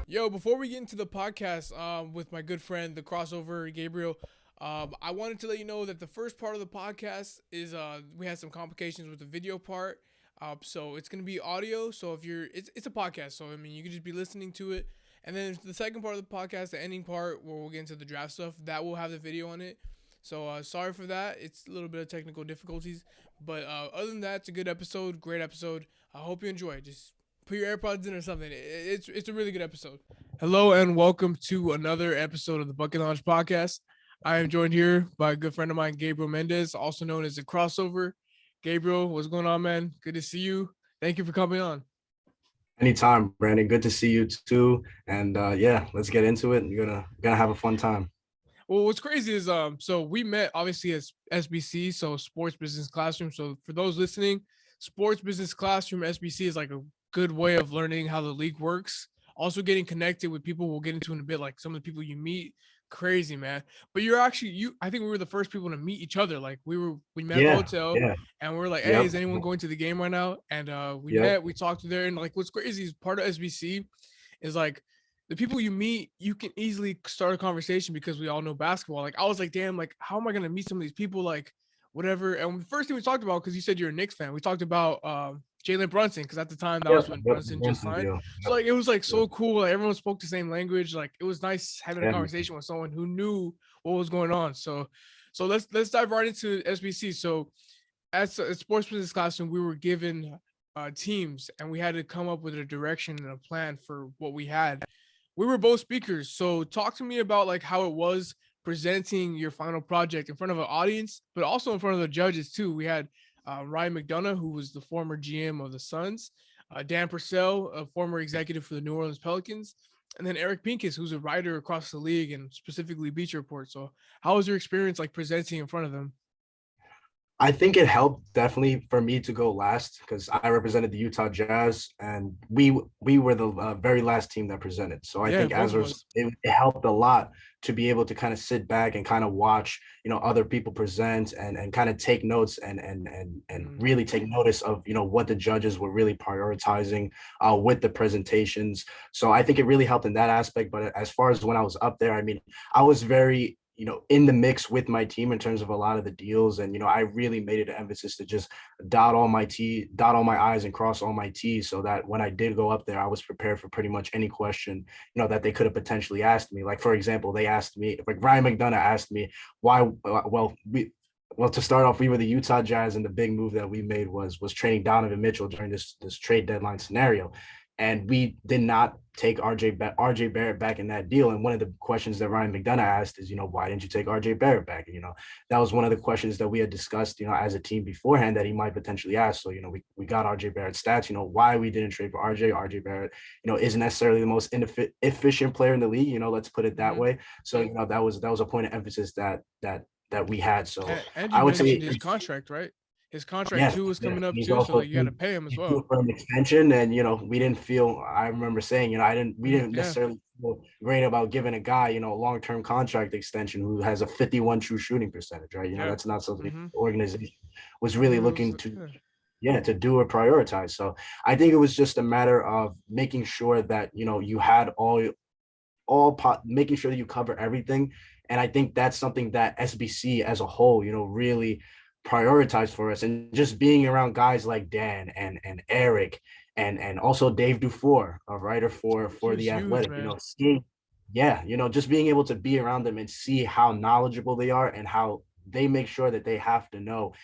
Yo, before we get into the podcast with my good friend, the crossover Gabriel, I wanted to let you know that the first part of the podcast is we had some complications with the video part. So it's gonna be audio. So if you're, it's a podcast. So I mean, you could just be listening to it. And then the second part of the podcast, the ending part, where we'll get into the draft stuff, that will have the video on it. So sorry for that. It's a little bit of technical difficulties, but other than that, it's a good episode, great episode. I hope you enjoy it. Just put your AirPods in or something. It's a really good episode. Hello and welcome to another episode of the භᴜᴜᴜᴜ podcast. I am joined here by a good friend of mine, Gabriel Mendez, also known as the crossover. Gabriel, what's going on, man? Good to see you. Thank you for coming on. Anytime, Brandon. Good to see you too. And yeah, let's get into it. You're gonna have a fun time. Well, what's crazy is so we met obviously as SBC, so Sports Business Classroom. So for those listening, Sports Business Classroom SBC is like a good way of learning how the league works. Also getting connected with people we'll get into in a bit, like some of the people you meet. Crazy, man. But you're actually I think we were the first people to meet each other. Like we met at the hotel and we are like, hey, is anyone going to the game right now? And we met, we talked there, and like what's crazy is part of SBC is like the people you meet, you can easily start a conversation because we all know basketball. Like I was like, damn, like how am I gonna meet some of these people? Like whatever. And the first thing we talked about, because you said you're a Knicks fan, we talked about Jalen Brunson, because at the time that was when Brunson just signed. So like it was like so cool. Like everyone spoke the same language. Like it was nice having a conversation with someone who knew what was going on. So let's dive right into SBC. So as a Sports Business Classroom, we were given teams and we had to come up with a direction and a plan for what we had. We were both speakers. So talk to me about like how it was presenting your final project in front of an audience, but also in front of the judges too. We had Ryan McDonough, who was the former GM of the Suns, Dan Purcell, a former executive for the New Orleans Pelicans, and then Eric Pincus, who's a writer across the league and specifically Bleacher Report. So how was your experience like presenting in front of them? I think it helped definitely for me to go last because I represented the Utah Jazz and we were the very last team that presented. So I think it helped a lot to be able to kind of sit back and kind of watch, other people present and kind of take notes and really take notice of, what the judges were really prioritizing with the presentations. So I think it really helped in that aspect. But as far as when I was up there, I mean, I was very in the mix with my team in terms of a lot of the deals. And, I really made it an emphasis to just dot all my I's and cross all my T's so that when I did go up there, I was prepared for pretty much any question, that they could have potentially asked me. Like, for example, they asked me, like Ryan McDonough asked me why, to start off, we were the Utah Jazz, and the big move that we made was trading Donovan Mitchell during this trade deadline scenario. And we did not take RJ Barrett back in that deal. And one of the questions that Ryan McDonough asked is, why didn't you take RJ Barrett back? And, that was one of the questions that we had discussed, as a team beforehand that he might potentially ask. So, we got RJ Barrett's stats, why we didn't trade for RJ Barrett, isn't necessarily the most efficient player in the league, let's put it that way. So, that was a point of emphasis that we had. So and you mentioned his contract, right? His contract too was coming up too, so like you got to pay him as well for an extension. And we didn't feel. I remember saying, we didn't necessarily feel great about giving a guy, a long-term contract extension who has a 51 true shooting percentage, right? That's not something the organization was really looking to do or prioritize. So I think it was just a matter of making sure that you had making sure that you cover everything. And I think that's something that SBC as a whole, really prioritized for us, and just being around guys like Dan and Eric and also Dave Dufour, a writer for The Athletic, just being able to be around them and see how knowledgeable they are and how they make sure that they have to know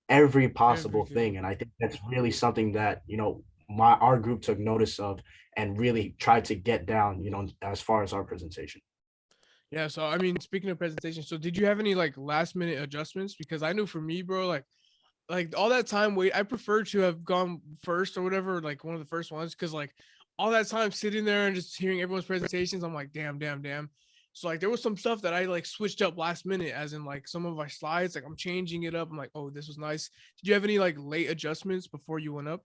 every possible thing. And I think that's really something that, our group took notice of and really tried to get down, as far as our presentation. Yeah, so I mean, speaking of presentation, so did you have any like last minute adjustments? Because I knew for me, bro, like all that time wait, I prefer to have gone first or whatever, like one of the first ones, because like all that time sitting there and just hearing everyone's presentations, I'm like, damn. So like there was some stuff that I like switched up last minute, as in like some of my slides, like I'm changing it up. I'm like, oh, this was nice. Did you have any like late adjustments before you went up?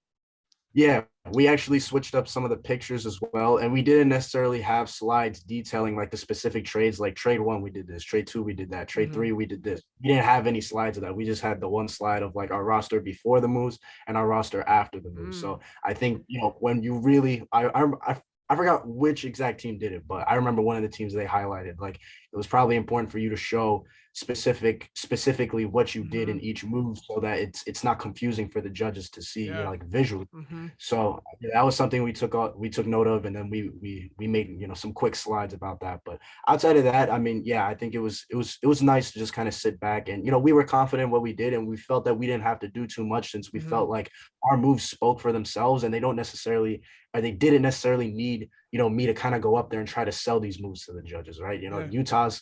Yeah, we actually switched up some of the pictures as well. And we didn't necessarily have slides detailing like the specific trades. Like trade one, we did this. Trade two, we did that. Trade three, we did this. We didn't have any slides of that. We just had the one slide of like our roster before the moves and our roster after the moves. So I think, when you really, I forgot which exact team did it, but I remember one of the teams they highlighted. Like it was probably important for you to show specifically what you did in each move so that it's not confusing for the judges to see, Yeah. like visually. So that was something we took note of, and then we made some quick slides about that. But outside of that, I mean, yeah, I think it was nice to just kind of sit back, and we were confident in what we did, and we felt that we didn't have to do too much since we felt like our moves spoke for themselves, and they didn't necessarily need me to kind of go up there and try to sell these moves to the judges, right? Utah's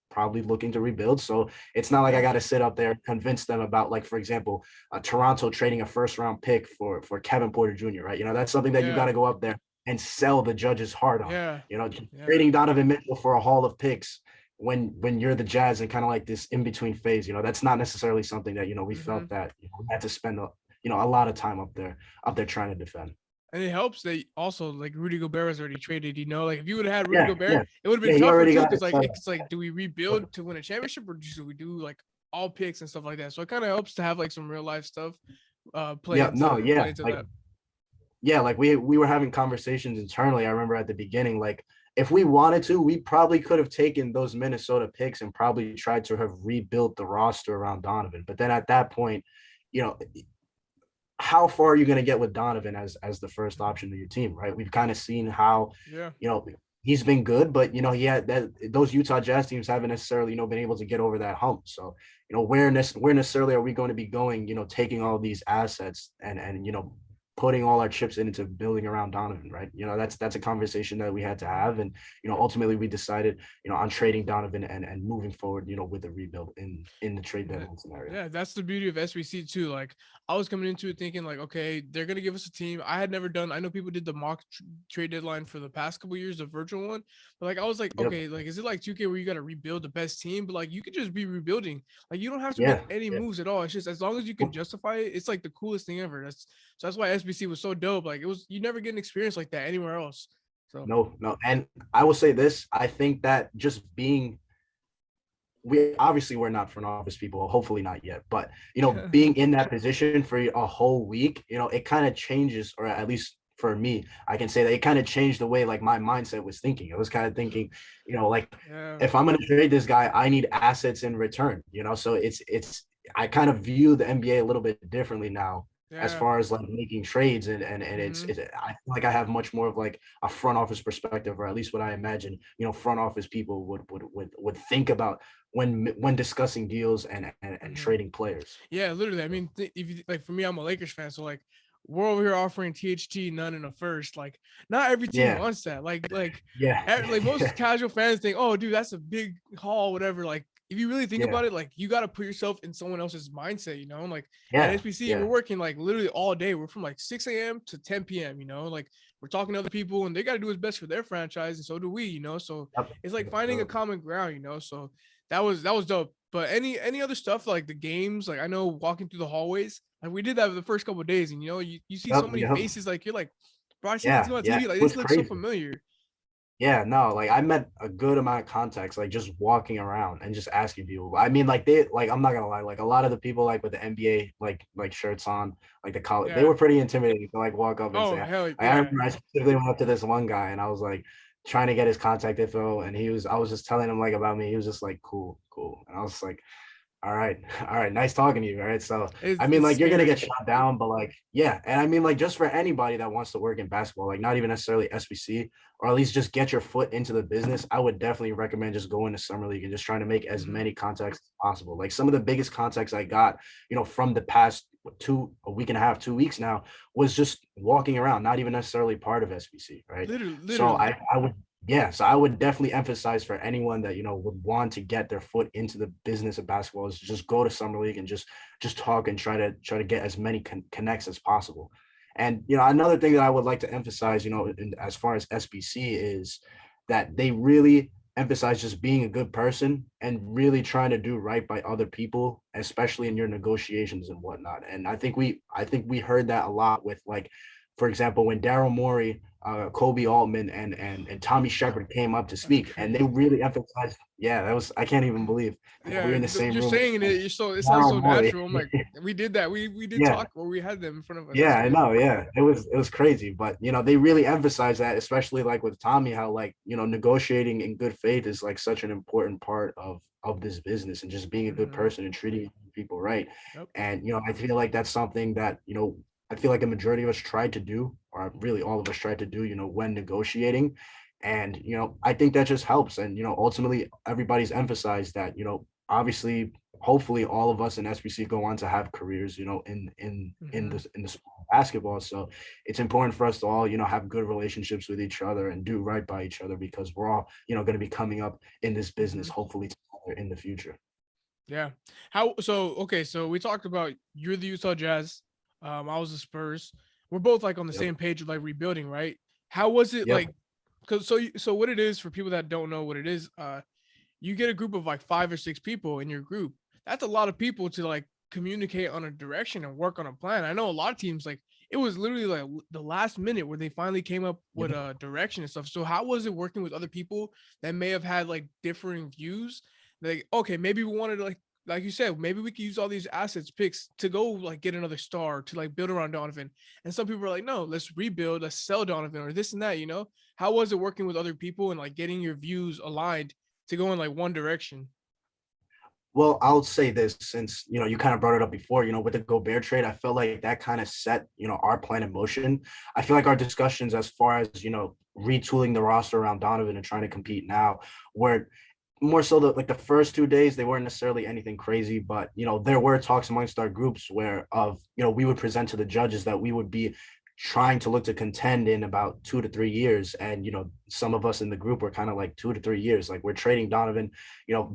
probably looking to rebuild, so it's not like I got to sit up there and convince them about, like, for example, Toronto trading a first round pick for Kevin Porter Jr., right? That's something that you got to go up there and sell the judges hard on. Trading Donovan Mitchell for a haul of picks when you're the Jazz and kind of like this in between phase, that's not necessarily something that we felt that we had to spend a lot of time up there trying to defend. And it helps that also like Rudy Gobert was already traded. Like if you would have had Rudy Yeah, Gobert, yeah, it would have yeah. been He tougher already too. got Because it. like it's like, do we rebuild to win a championship or do we do like all picks and stuff like that? So it kind of helps to have like some real life stuff play Yeah, no, play yeah, into like that. like we were having conversations internally. I remember at the beginning, like if we wanted to, we probably could have taken those Minnesota picks and probably tried to have rebuilt the roster around Donovan. But then at that point, you know, how far are you going to get with Donovan as the first option of your team, right? We've kind of seen how, Yeah. He's been good, but he had that those Utah Jazz teams haven't necessarily been able to get over that hump. So where necessarily are we going to be going? Taking all these assets and putting all our chips into building around Donovan, right? That's a conversation that we had to have, and ultimately we decided on trading Donovan and moving forward with the rebuild in the trade deadline scenario. Yeah, that's the beauty of SBC too. Like I was coming into it thinking like, okay, they're gonna give us a team. I had never done. I know people did the mock trade deadline for the past couple years, the virtual one. But like I was like, Yep. okay, like is it like 2K where you got to rebuild the best team? But like you could just be rebuilding. Like you don't have to Yeah. make any moves at all. It's just as long as you can justify it, it's like the coolest thing ever. That's why SBC was so dope. Like you never get an experience like that anywhere else. So No. And I will say this: I think that just being we're not front office people, hopefully not yet, but being in that position for a whole week, it kind of changes, or at least for me, I can say that it kind of changed the way like my mindset was thinking. I was kind of thinking, like if I'm going to trade this guy, I need assets in return, so it's I kind of view the NBA a little bit differently now as far as like making trades, and it's I feel like I have much more of like a front office perspective, or at least what I imagine front office people would think about when discussing deals and trading players. Yeah, literally. I mean, if you like, for me, I'm a Lakers fan, so like, we're over here offering THT none in a first. Like, not every team Yeah. wants that. Like Yeah. like most casual fans think, oh, dude, that's a big haul, whatever. Like, if you really think Yeah. about it, like you got to put yourself in someone else's mindset, And like Yeah. at SBC, we're working like literally all day. We're from like 6 a.m. to 10 p.m. Like we're talking to other people, and they got to do what's best for their franchise, and so do we. So it's like finding a common ground. So that was dope. But any other stuff like the games, like I know walking through the hallways, like we did that for the first couple of days, and you see so many faces, like you're like, bro, I see these on TV, like It this was looks so crazy. familiar. Yeah, no, like I met a good amount of contacts, like just walking around and just asking people. I mean, like I'm not gonna lie, like a lot of the people like with the NBA like shirts on, like the college, they Yeah. were pretty intimidating to like walk up and Oh say. hell Like, I yeah. remember I specifically went up to this one guy and I was like trying to get his contact info, and I was just telling him like about me. He was just like, cool, and I was like, all right, nice talking to you. Right. So I mean, It's like you're gonna scary. get shot down, but like, yeah. And I mean, like just for anybody that wants to work in basketball, like not even necessarily SBC, or at least just get your foot into the business, I would definitely recommend just going to summer league and just trying to make as many contacts as possible. Like some of the biggest contacts I got, from the past a week and a half, 2 weeks now, was just walking around, not even necessarily part of SBC. Right. So Literally. I would definitely emphasize for anyone that would want to get their foot into the business of basketball is just go to summer league and just talk and try to get as many connects as possible. And another thing that I would like to emphasize, as far as SBC, is that they really emphasize just being a good person and really trying to do right by other people, especially in your negotiations and whatnot. And I think we heard that a lot with, like, for example, when Daryl Morey, Kobe Altman, and Tommy Shepard came up to That's speak, and they crazy. really emphasized. Yeah, that was, I can't even believe that we were Yeah, in the same you're room with saying it. You're so it sounds Daryl so Morey. natural. I'm like, we did that. We did Yeah, talk, or we had them in front of us. yeah, That's I crazy. know. Yeah, it was crazy, but they really emphasize that, especially like with Tommy, how, like, negotiating in good faith is like such an important part of this business, and just being a good Mm-hmm. person and treating people right. Yep. And I feel like that's something that I feel like a majority of us tried to do, or really all of us tried to do, when negotiating. And I think that just helps. And ultimately, everybody's emphasized that obviously, hopefully all of us in SBC go on to have careers, Mm-hmm. in the sport of basketball. So it's important for us to all, have good relationships with each other and do right by each other, because we're all, going to be coming up in this business, Mm-hmm. hopefully together in the future. Yeah. How so okay, so we talked about you're the Utah Jazz. I was the Spurs. We're both like on the Yep. same page of like rebuilding, right? How was it Yep. like cuz so what it is for people that don't know what it is, you get a group of like 5 or 6 people in your group. That's a lot of people to like communicate on a direction and work on a plan. I know a lot of teams like it was literally like the last minute where they finally came up with Yep. a direction and stuff. So how was it working with other people that may have had like differing views? Like, okay, maybe we wanted to like you said, maybe we could use all these assets picks to go like get another star to like build around Donovan. And some people are like, no, let's rebuild, let's sell Donovan or this and that, you know? How was it working with other people and like getting your views aligned to go in like one direction? Well, I'll say this, since you kind of brought it up before, with the Gobert trade, I felt like that kind of set our plan in motion. I feel like our discussions as far as retooling the roster around Donovan and trying to compete now were more so like the first 2 days, they weren't necessarily anything crazy, but there were talks amongst our groups where we would present to the judges that we would be trying to look to contend in about 2 to 3 years. And some of us in the group were kind of like 2 to 3 years, like we're trading Donovan.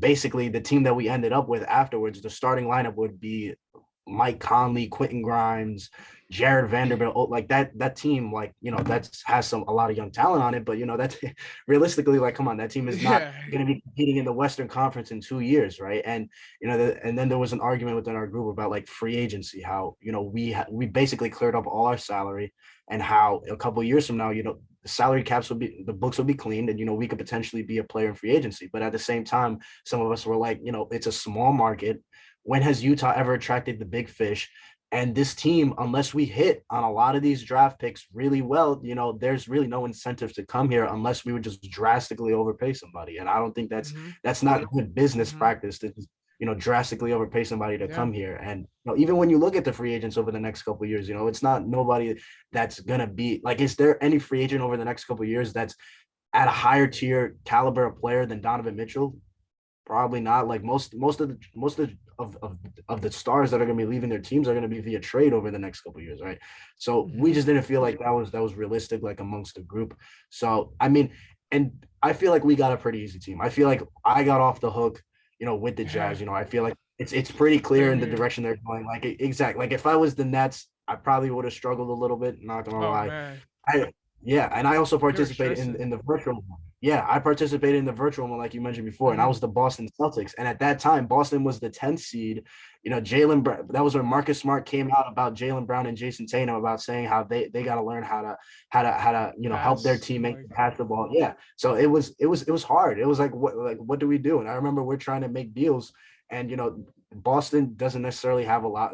Basically the team that we ended up with afterwards, the starting lineup would be Mike Conley, Quentin Grimes, Jared Vanderbilt, like that team, like that has a lot of young talent on it, but that's realistically, like, come on, that team is not Yeah. going to be competing in the Western Conference in 2 years, right? And and then there was an argument within our group about like free agency, how we basically cleared up all our salary, and how a couple of years from now, the salary caps will be, the books will be cleaned, and we could potentially be a player in free agency. But at the same time, some of us were like, it's a small market. When has Utah ever attracted the big fish? And this team, unless we hit on a lot of these draft picks really well, there's really no incentive to come here unless we would just drastically overpay somebody. And I don't think Mm-hmm. that's not good business Mm-hmm. practice to drastically overpay somebody to Yeah. come here. And even when you look at the free agents over the next couple of years, it's not nobody that's gonna be like, is there any free agent over the next couple of years that's at a higher tier caliber of player than Donovan Mitchell? Probably not. Like most of the stars that are going to be leaving their teams are going to be via trade over the next couple of years, right? So we Mm-hmm. just didn't feel like that was realistic, like amongst the group. So I mean, and I feel like we got a pretty easy team. I feel like I got off the hook, with the Yeah. Jazz. I feel like it's pretty clear Same in the here. direction they're going. Like, exactly. Like if I was the Nets, I probably would have struggled a little bit. Not gonna Oh lie. man. I Yeah, and I also You're participated in stressing. the virtual one. Yeah, I participated in the virtual one, like you mentioned before, and I Mm-hmm. was the Boston Celtics. And at that time, Boston was the 10th seed. Jalen Brown, that was when Marcus Smart came out about Jalen Brown and Jason Tatum, about saying how they got to learn how to help their Pass. teammate Like pass the ball. Yeah, so it was hard. It was like, what do we do? And I remember we're trying to make deals, and Boston doesn't necessarily have a lot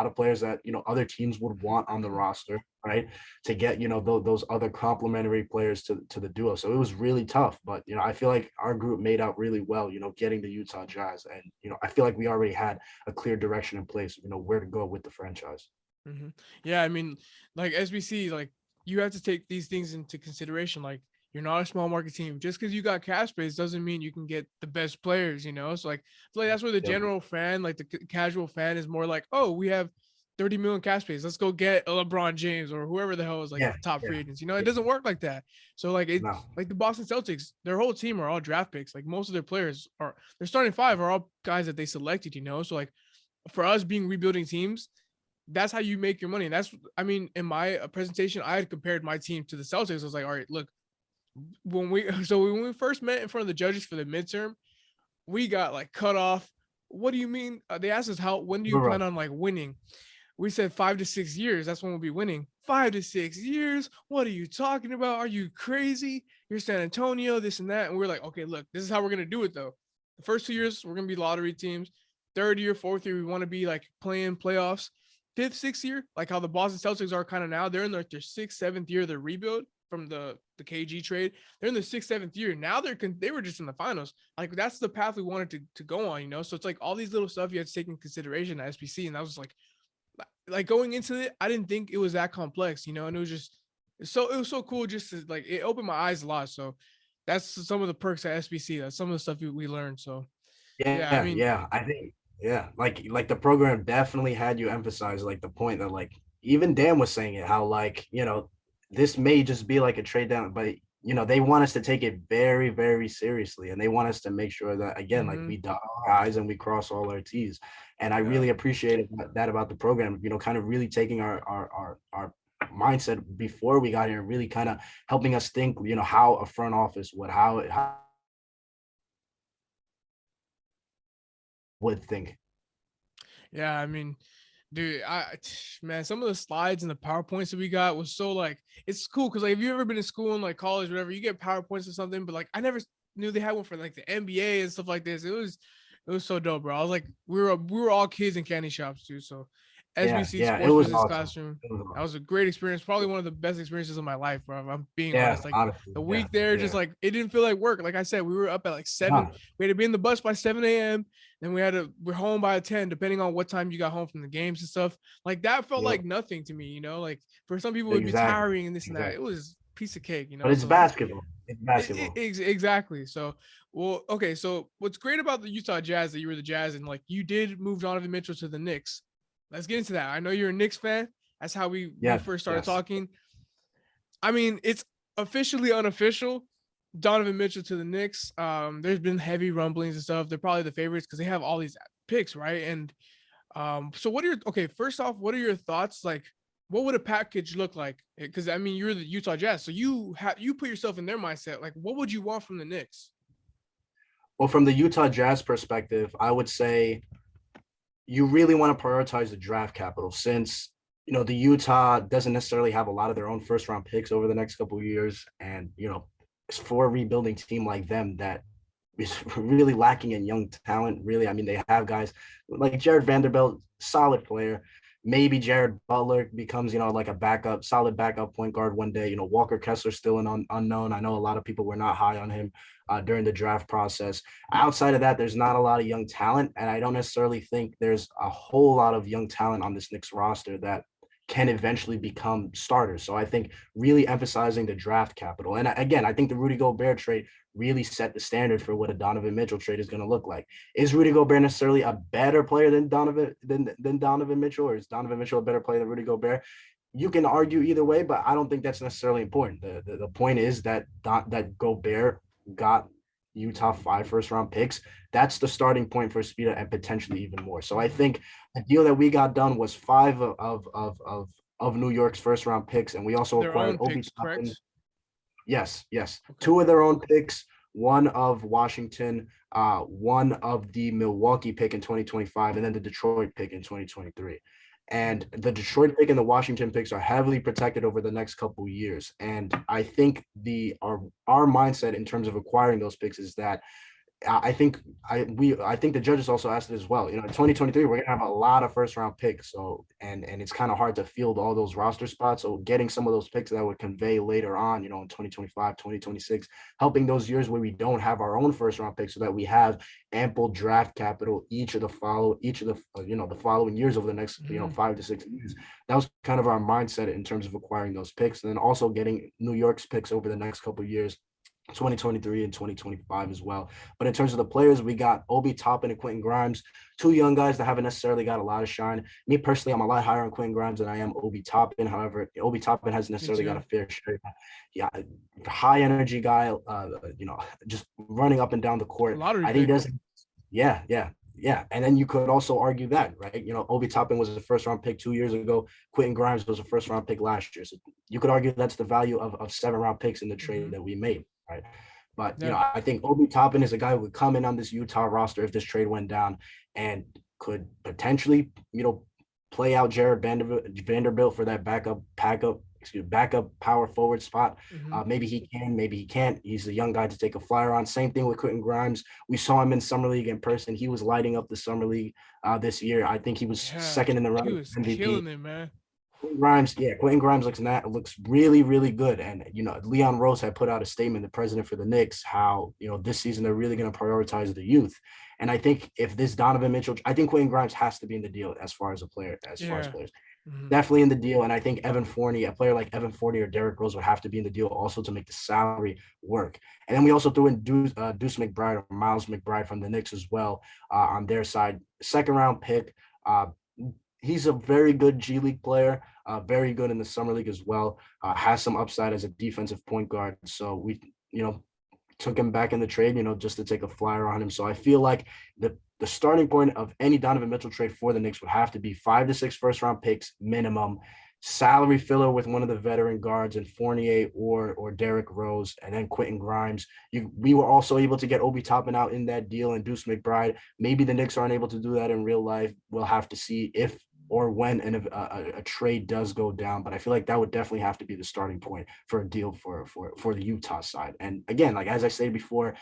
of players that other teams would want on the roster, right? To get those other complementary players to the duo. So it was really tough, but I feel like our group made out really well, getting the Utah Jazz. And I feel like we already had a clear direction in place, where to go with the franchise. hmm Yeah, I mean, like SBC, like you have to take these things into consideration. Like you're not a small market team. Just because you got cap space doesn't mean you can get the best players, you know? So like I feel like that's where the Yep. general fan, like the casual fan is more like, oh, we have 30 million cap space. Let's go get a LeBron James or whoever the hell is like Yeah, the top yeah, free agents. You know, it yeah. doesn't work like that. So like it No. like the Boston Celtics, their whole team are all draft picks. Like most of their players are their starting five are all guys that they selected, you know? So like for us being rebuilding teams, that's how you make your money. And that's, I mean, in my presentation, I had compared my team to the Celtics. I was like, all right, look, when we first met in front of the judges for the midterm, we got like cut off. What do you mean? They asked us when do you plan on like winning? We said 5 to 6 years. That's when we'll be winning. 5 to 6 years? What are you talking about? Are you crazy? You're San Antonio, this and that. And we're like, okay, look, this is how we're gonna do it though. The first 2 years, we're gonna be lottery teams. Third year, fourth year, we want to be like playing playoffs. Fifth, sixth year, like how the Boston Celtics are kind of now. They're in like their sixth, seventh year of their rebuild from the KG trade. They're in the sixth, seventh year. Now they were just in the finals. Like that's the path we wanted to go on, you know. So it's like all these little stuff you have to take in consideration at SBC, and that was like going into it, I didn't think it was that complex, you know, and it was so cool just to like it opened my eyes a lot. So that's some of the perks at SBC. That's some of the stuff we learned. So yeah, I mean, I think like the program definitely had you emphasize like the point that like even Dan was saying it, how like, you know, this may just be like a trade down, but you know, they want us to take it very, very seriously. And they want us to make sure that again, like we dot our I's and we cross all our T's. And I really appreciated that about the program, you know, kind of really taking our mindset before we got here, really kind of helping us think, you know, how a front office would, how would think. yeah, I mean, dude, man, some of the slides and the PowerPoints that we got was so like it's cool because like if you've ever been in school and like college, whatever, you get PowerPoints or something, but like I never knew they had one for like the NBA and stuff like this. It was so dope, bro. I was like, we were all kids in candy shops, too. So SBC Yeah, it Sports was Business awesome. Classroom, It was that awesome. was a great experience. Probably one of the best experiences of my life, bro. If I'm being Yeah, honest. Like honestly, the week there, just like it didn't feel like work. Like I said, we were up at like 7. no, We had to be in the bus by 7 a.m. Then we're home by 10, depending on what time you got home from the games and stuff. Like that felt yeah, like nothing to me, you know. Like for some people, it would be exactly, tiring and this and that. It exactly. was a piece of cake, you But know. it's So like basketball. It's basketball. exactly. So, well, okay. So, what's great about the Utah Jazz that you were the Jazz and like you did move Donovan Mitchell to the Knicks. Let's get into that. I know you're a Knicks fan. That's how we Yes, first started yes. talking. I mean, it's officially unofficial. Donovan Mitchell to the Knicks. There's been heavy rumblings and stuff. They're probably the favorites because they have all these picks, right? And so what are your okay? First off, what are your thoughts? Like, what would a package look like? Because I mean, you're the Utah Jazz, so you put yourself in their mindset. Like, what would you want from the Knicks? Well, from the Utah Jazz perspective, I would say you really want to prioritize the draft capital since you know the Utah doesn't necessarily have a lot of their own first round picks over the next couple of years, and you know, for a rebuilding team like them that is really lacking in young talent. Really, I mean, they have guys like Jared Vanderbilt, solid player. Maybe Jared Butler becomes, you know, like a backup, solid backup point guard one day. You know, Walker Kessler still an unknown. I know a lot of people were not high on him during the draft process. Outside of that, there's not a lot of young talent, and I don't necessarily think there's a whole lot of young talent on this Knicks roster that can eventually become starters. So I think really emphasizing the draft capital. And again, I think the Rudy Gobert trade really set the standard for what a Donovan Mitchell trade is going to look like. Is Rudy Gobert necessarily a better player than Donovan Mitchell, or is Donovan Mitchell a better player than Rudy Gobert? You can argue either way, but I don't think that's necessarily important. The point is that Gobert got Utah 5 first round picks. That's the starting point for Speeda and potentially even more. So I think the deal that we got done was 5 of New York's first round picks, and we also Their acquired own Obi picks, Toppin. correct? Yes, yes. Okay. 2 of their own picks, one of Washington, one of the Milwaukee pick in 2025, and then the Detroit pick in 2023. And the Detroit pick and the Washington picks are heavily protected over the next couple of years. And I think our mindset in terms of acquiring those picks is that I think I think the judges also asked it as well. You know, in 2023, we're gonna have a lot of first round picks. So and it's kind of hard to field all those roster spots. So getting some of those picks that would convey later on, you know, in 2025, 2026, helping those years where we don't have our own first round picks so that we have ample draft capital each of the the following years over the next, you know, 5 to 6 years. That was kind of our mindset in terms of acquiring those picks, and then also getting New York's picks over the next couple of years. 2023 and 2025 as well. But in terms of the players, we got Obi Toppin and Quentin Grimes, 2 young guys that haven't necessarily got a lot of shine. Me personally, I'm a lot higher on Quentin Grimes than I am Obi Toppin. However, Obi Toppin hasn't Me necessarily got a too. fair share. Yeah, high energy guy, you know, just running up and down the A court. lottery I think he pick. does. Yeah, yeah, yeah. And then you could also argue that, right? You know, Obi Toppin was a first round pick 2 years ago. Quentin Grimes was a first round pick last year. So you could argue that's the value of 7 round picks in the trade that we made, right? But Yeah. I think Obi Toppin is a guy who would come in on this Utah roster if this trade went down and could potentially, play out Jared Vanderbilt for that backup power forward spot. Mm-hmm. Maybe he can, maybe he can't. He's a young guy to take a flyer on. Same thing with Quentin Grimes. We saw him in summer league in person. He was lighting up the summer league this year. I think he was Yeah. second in the He running was for MVP. killing it, man. Quentin Grimes looks really, really good. And Leon Rose had put out a statement, the president for the Knicks, how this season they're really going to prioritize the youth. And I think if this Donovan Mitchell, I think Quentin Grimes has to be in the deal as far as a player, Yeah. players. Mm-hmm. Definitely in the deal. And I think a player like Evan Fournier or Derrick Rose would have to be in the deal also to make the salary work. And then we also threw in Deuce McBride or Miles McBride from the Knicks as well on their side. 2nd-round pick. He's a very good G League player, very good in the summer league as well. Has some upside as a defensive point guard. So we, took him back in the trade, just to take a flyer on him. So I feel like the starting point of any Donovan Mitchell trade for the Knicks would have to be 5 to 6 first-round picks minimum, salary filler with one of the veteran guards and Fournier or Derrick Rose, and then Quentin Grimes. We were also able to get Obi Toppin out in that deal and Deuce McBride. Maybe the Knicks aren't able to do that in real life. We'll have to see if or when a trade does go down. But I feel like that would definitely have to be the starting point for a deal for the Utah side. And again, like as I said before,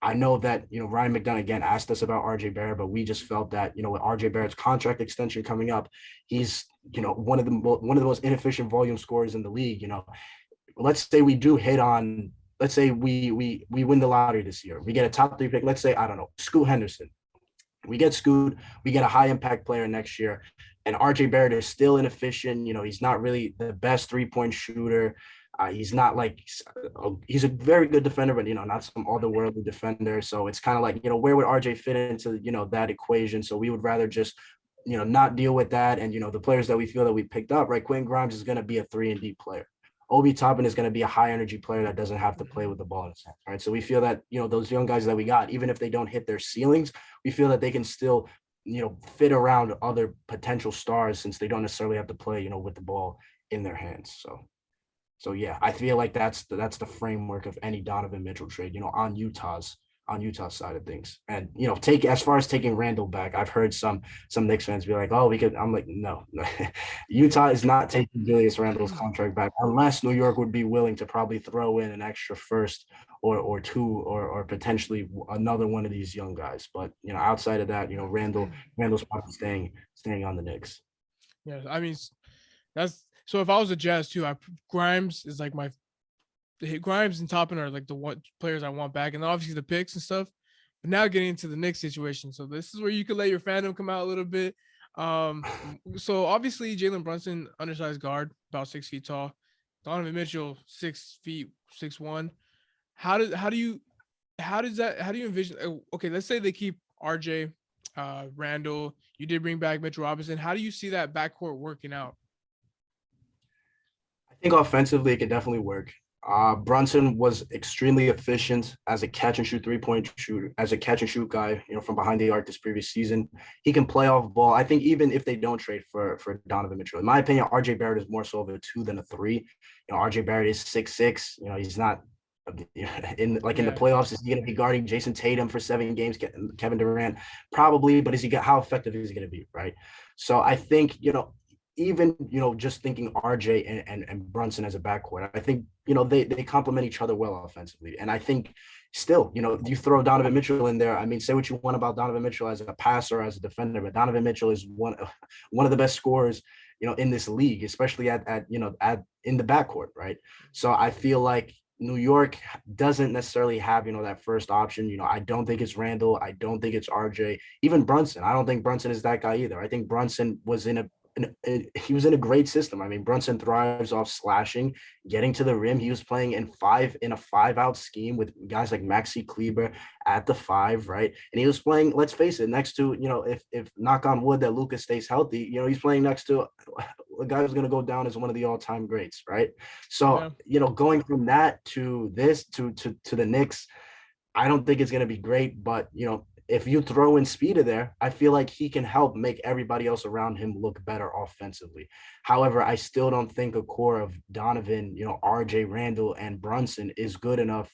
I know that, Ryan McDonough again asked us about RJ Barrett, but we just felt that, with RJ Barrett's contract extension coming up, he's, one of the most inefficient volume scorers in the league. Let's say we do hit on, let's say we win the lottery this year. We get a top 3 pick. Let's say, I don't know, Scoot Henderson. We get Scoot, we get a high impact player next year. And RJ Barrett is still inefficient. He's not really the best 3-point shooter. He's not like, he's a very good defender, but, not some otherworldly defender. So it's kind of like, where would RJ fit into, that equation? So we would rather just, not deal with that. And, the players that we feel that we picked up, right? Quentin Grimes is going to be a 3-and-D player. Obi Toppin is going to be a high energy player that doesn't have to play with the ball in his hands, right? So we feel that, those young guys that we got, even if they don't hit their ceilings, we feel that they can still, fit around other potential stars since they don't necessarily have to play, with the ball in their hands. So yeah, I feel like that's the framework of any Donovan Mitchell trade, on Utah's side of things. And as far as taking Randall back, I've heard some Knicks fans be like, oh, we could. I'm like, no. Utah is not taking Julius Randle's contract back unless New York would be willing to probably throw in an extra first or 2 or potentially another one of these young guys. But outside of that, Randle's probably staying on the Knicks. Yeah, I mean, that's so. If I was a Jazz too, Grimes is like Grimes and Toppin are like the one players I want back, and obviously the picks and stuff. But now getting into the Knicks situation, so this is where you could let your fandom come out a little bit. So obviously Jalen Brunson, undersized guard, about 6 feet tall. Donovan Mitchell, 6 feet 6'1". How do you envision? Okay, let's say they keep RJ, Randall. You did bring back Mitchell Robinson. How do you see that backcourt working out? I think offensively it could definitely work. Brunson was extremely efficient as a catch and shoot 3-point shooter, as a catch and shoot guy, from behind the arc this previous season. He can play off ball. I think even if they don't trade for Donovan Mitchell, in my opinion, RJ Barrett is more so of a 2 than a 3. RJ Barrett is 6'6". He's not in the playoffs. Is he going to be guarding Jason Tatum for 7 games? Kevin Durant probably, but how effective is he going to be? Right. So I think, even just thinking RJ and Brunson as a backcourt, I think they complement each other well offensively. And I think still, you throw Donovan Mitchell in there. I mean, say what you want about Donovan Mitchell as a passer, as a defender, but Donovan Mitchell is one of the best scorers in this league, especially at in the backcourt, right? So I feel like New York doesn't necessarily have that first option. I don't think it's Randall. I don't think it's RJ. Even Brunson. I don't think Brunson is that guy either. I think Brunson was he was in a great system. I mean, Brunson thrives off slashing, getting to the rim. He was playing in a 5-out scheme with guys like Maxi Kleber at the 5, right? And he was playing, let's face it, next to, if knock on wood that Luka stays healthy, he's playing next to a guy who's going to go down as one of the all-time greats, right? So, going from that to this, to the Knicks, I don't think it's going to be great, but, if you throw in Speeda there, I feel like he can help make everybody else around him look better offensively. However, I still don't think a core of Donovan, RJ Randall and Brunson is good enough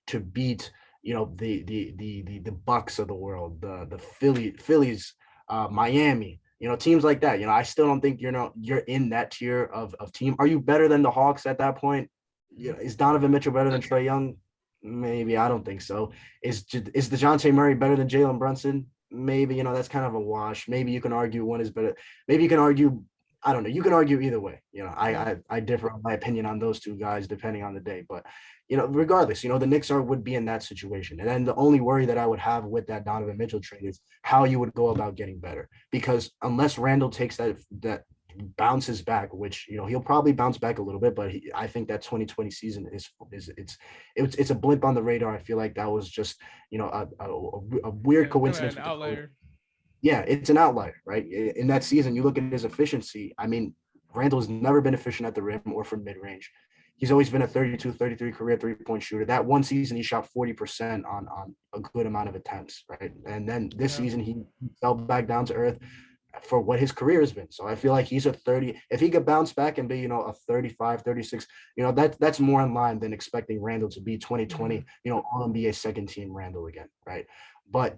to beat, the Bucks of the world, the Phillies, Miami, teams like that. I still don't think you're in that tier of team. Are you better than the Hawks at that point? Is Donovan Mitchell better than Trae Young? Maybe. I don't think so. Is DeJounte Murray better than Jalen Brunson? Maybe. That's kind of a wash. Maybe you can argue one is better. Maybe you can argue. I don't know. You can argue either way. I differ on my opinion on those two guys depending on the day. But regardless, the Knicks would be in that situation. And then the only worry that I would have with that Donovan Mitchell trade is how you would go about getting better. Because unless Randall takes that bounces back, which he'll probably bounce back a little bit, but I think that 2020 season it's a blip on the radar. I feel like that was just a weird coincidence. An outlier. Yeah, it's an outlier, right? In that season, you look at his efficiency. I mean, Randall's never been efficient at the rim or from mid-range. He's always been a 32, 33 career three-point shooter. That one season, he shot 40% on a good amount of attempts, right? And then this season, he fell back down to earth for what his career has been. So I feel like he's a 30. If he could bounce back and be, a 35, 36, that's more in line than expecting Randall to be 2020, All NBA second team Randall again, right? But,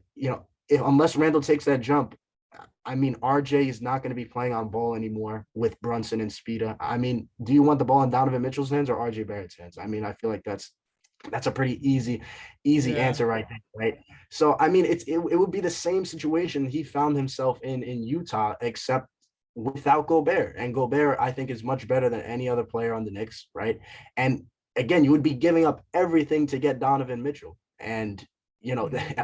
unless Randall takes that jump, I mean, RJ is not going to be playing on ball anymore with Brunson and Speeda. I mean, do you want the ball in Donovan Mitchell's hands or RJ Barrett's hands? I mean, I feel like that's a pretty easy answer right there, right? So I mean, it would be the same situation he found himself in Utah, except without Gobert. And Gobert, I think, is much better than any other player on the Knicks, right? And again, you would be giving up everything to get Donovan Mitchell. And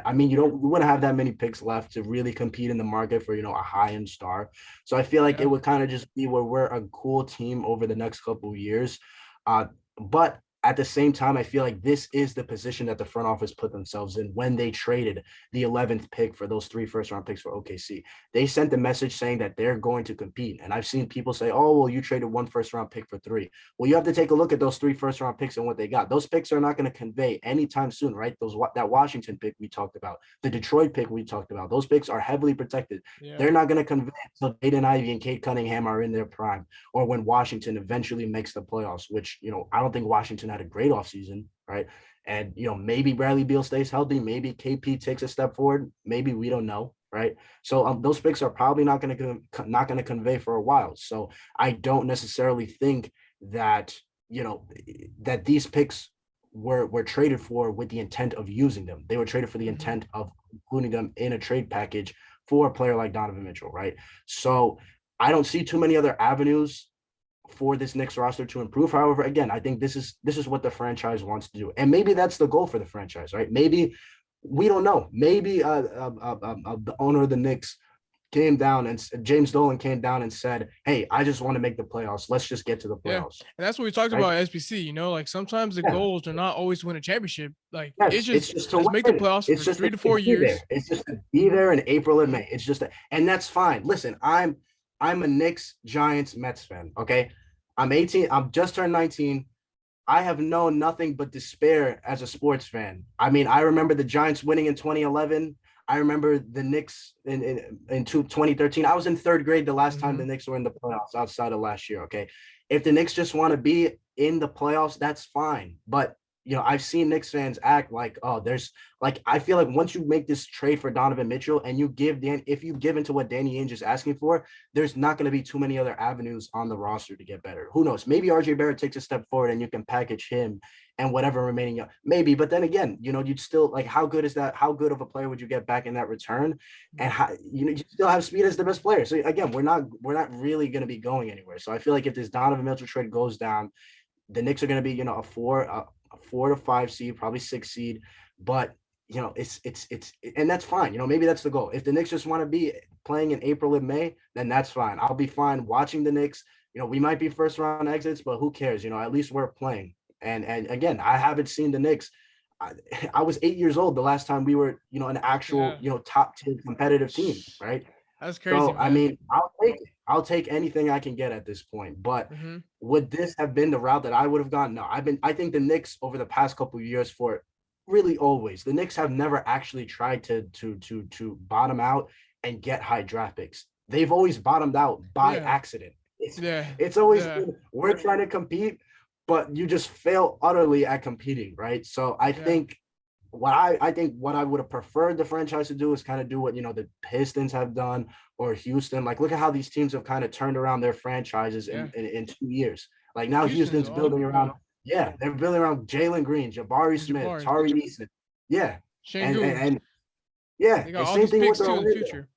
I mean, you wouldn't have that many picks left to really compete in the market for, a high-end star. So I feel like it would kind of just be where we're a cool team over the next couple of years. But at the same time, I feel like this is the position that the front office put themselves in when they traded the 11th pick for those 3 first-round picks for OKC. They sent the message saying that they're going to compete. And I've seen people say, oh, well, you traded 1 first-round pick for 3. Well, you have to take a look at those 3 first-round picks and what they got. Those picks are not going to convey anytime soon, right? That Washington pick we talked about, the Detroit pick we talked about, those picks are heavily protected. Yeah. They're not going to convey until Aiden Ivey and Cade Cunningham are in their prime, or when Washington eventually makes the playoffs, which, I don't think Washington had a great offseason, right? And maybe Bradley Beal stays healthy, maybe KP takes a step forward, maybe, we don't know, right? So those picks are probably not going to convey for a while. So I don't necessarily think that that these picks were traded for with the intent of using them. They were traded for the intent of including them in a trade package for a player like Donovan Mitchell, right? So I don't see too many other avenues for this Knicks roster to improve. However, again, I think this is what the franchise wants to do, and maybe that's the goal for the franchise, right? Maybe, we don't know. Maybe the owner of the Knicks came down and James Dolan came down and said, "Hey, I just want to make the playoffs. Let's just get to the playoffs." Yeah. And that's what we talked about at SBC. Like sometimes the goals are not always to win a championship. Like it's just to make the playoffs for 3 to 4 years. It's just to be there in April and May. It's just and that's fine. Listen, I'm a Knicks, Giants, Mets fan, okay? I'm 18. I'm just turned 19. I have known nothing but despair as a sports fan. I mean, I remember the Giants winning in 2011. I remember the Knicks in 2013. I was in 3rd grade the last time the Knicks were in the playoffs outside of last year, okay? If the Knicks just want to be in the playoffs, that's fine. But I've seen Knicks fans act like, I feel like once you make this trade for Donovan Mitchell and if you give into what Danny Ainge is asking for, there's not going to be too many other avenues on the roster to get better. Who knows? Maybe RJ Barrett takes a step forward and you can package him and whatever remaining, maybe. But then again, you'd still, how good is that? How good of a player would you get back in that return? And how, you still have Speed as the best player. So again, we're not really going to be going anywhere. So I feel like if this Donovan Mitchell trade goes down, the Knicks are going to be, a 4 to 5 seed, probably 6 seed, but it's and that's fine. Maybe that's the goal. If the Knicks just want to be playing in April and May, then that's fine. I'll be fine watching the Knicks. We might be 1st round exits, but who cares? At least we're playing. And again, I haven't seen the Knicks. I was 8 years old the last time we were, an actual, top 10 competitive team, right? That's crazy. So, man. I mean, I'll take anything I can get at this point. But would this have been the route that I would have gone? No, I think the Knicks over the past couple of years, for really always. The Knicks have never actually tried to bottom out and get high draft picks. They've always bottomed out by Yeah. accident. Yeah. It's always Yeah. been, we're trying to compete, but you just fail utterly at competing, right? So I Yeah. think what I would have preferred the franchise to do is kind of do what the Pistons have done, or Houston. Like, look at how these teams have kind of turned around their franchises Yeah. in 2 years. Like, now Houston is Houston's building awesome. around, Yeah. yeah, they're building around Jalen Green, Jabari And Smith, Jabari. Tari Eason. Yeah. And, Shangoon. and yeah, They got and all same these thing with picks too in the Orlando. future.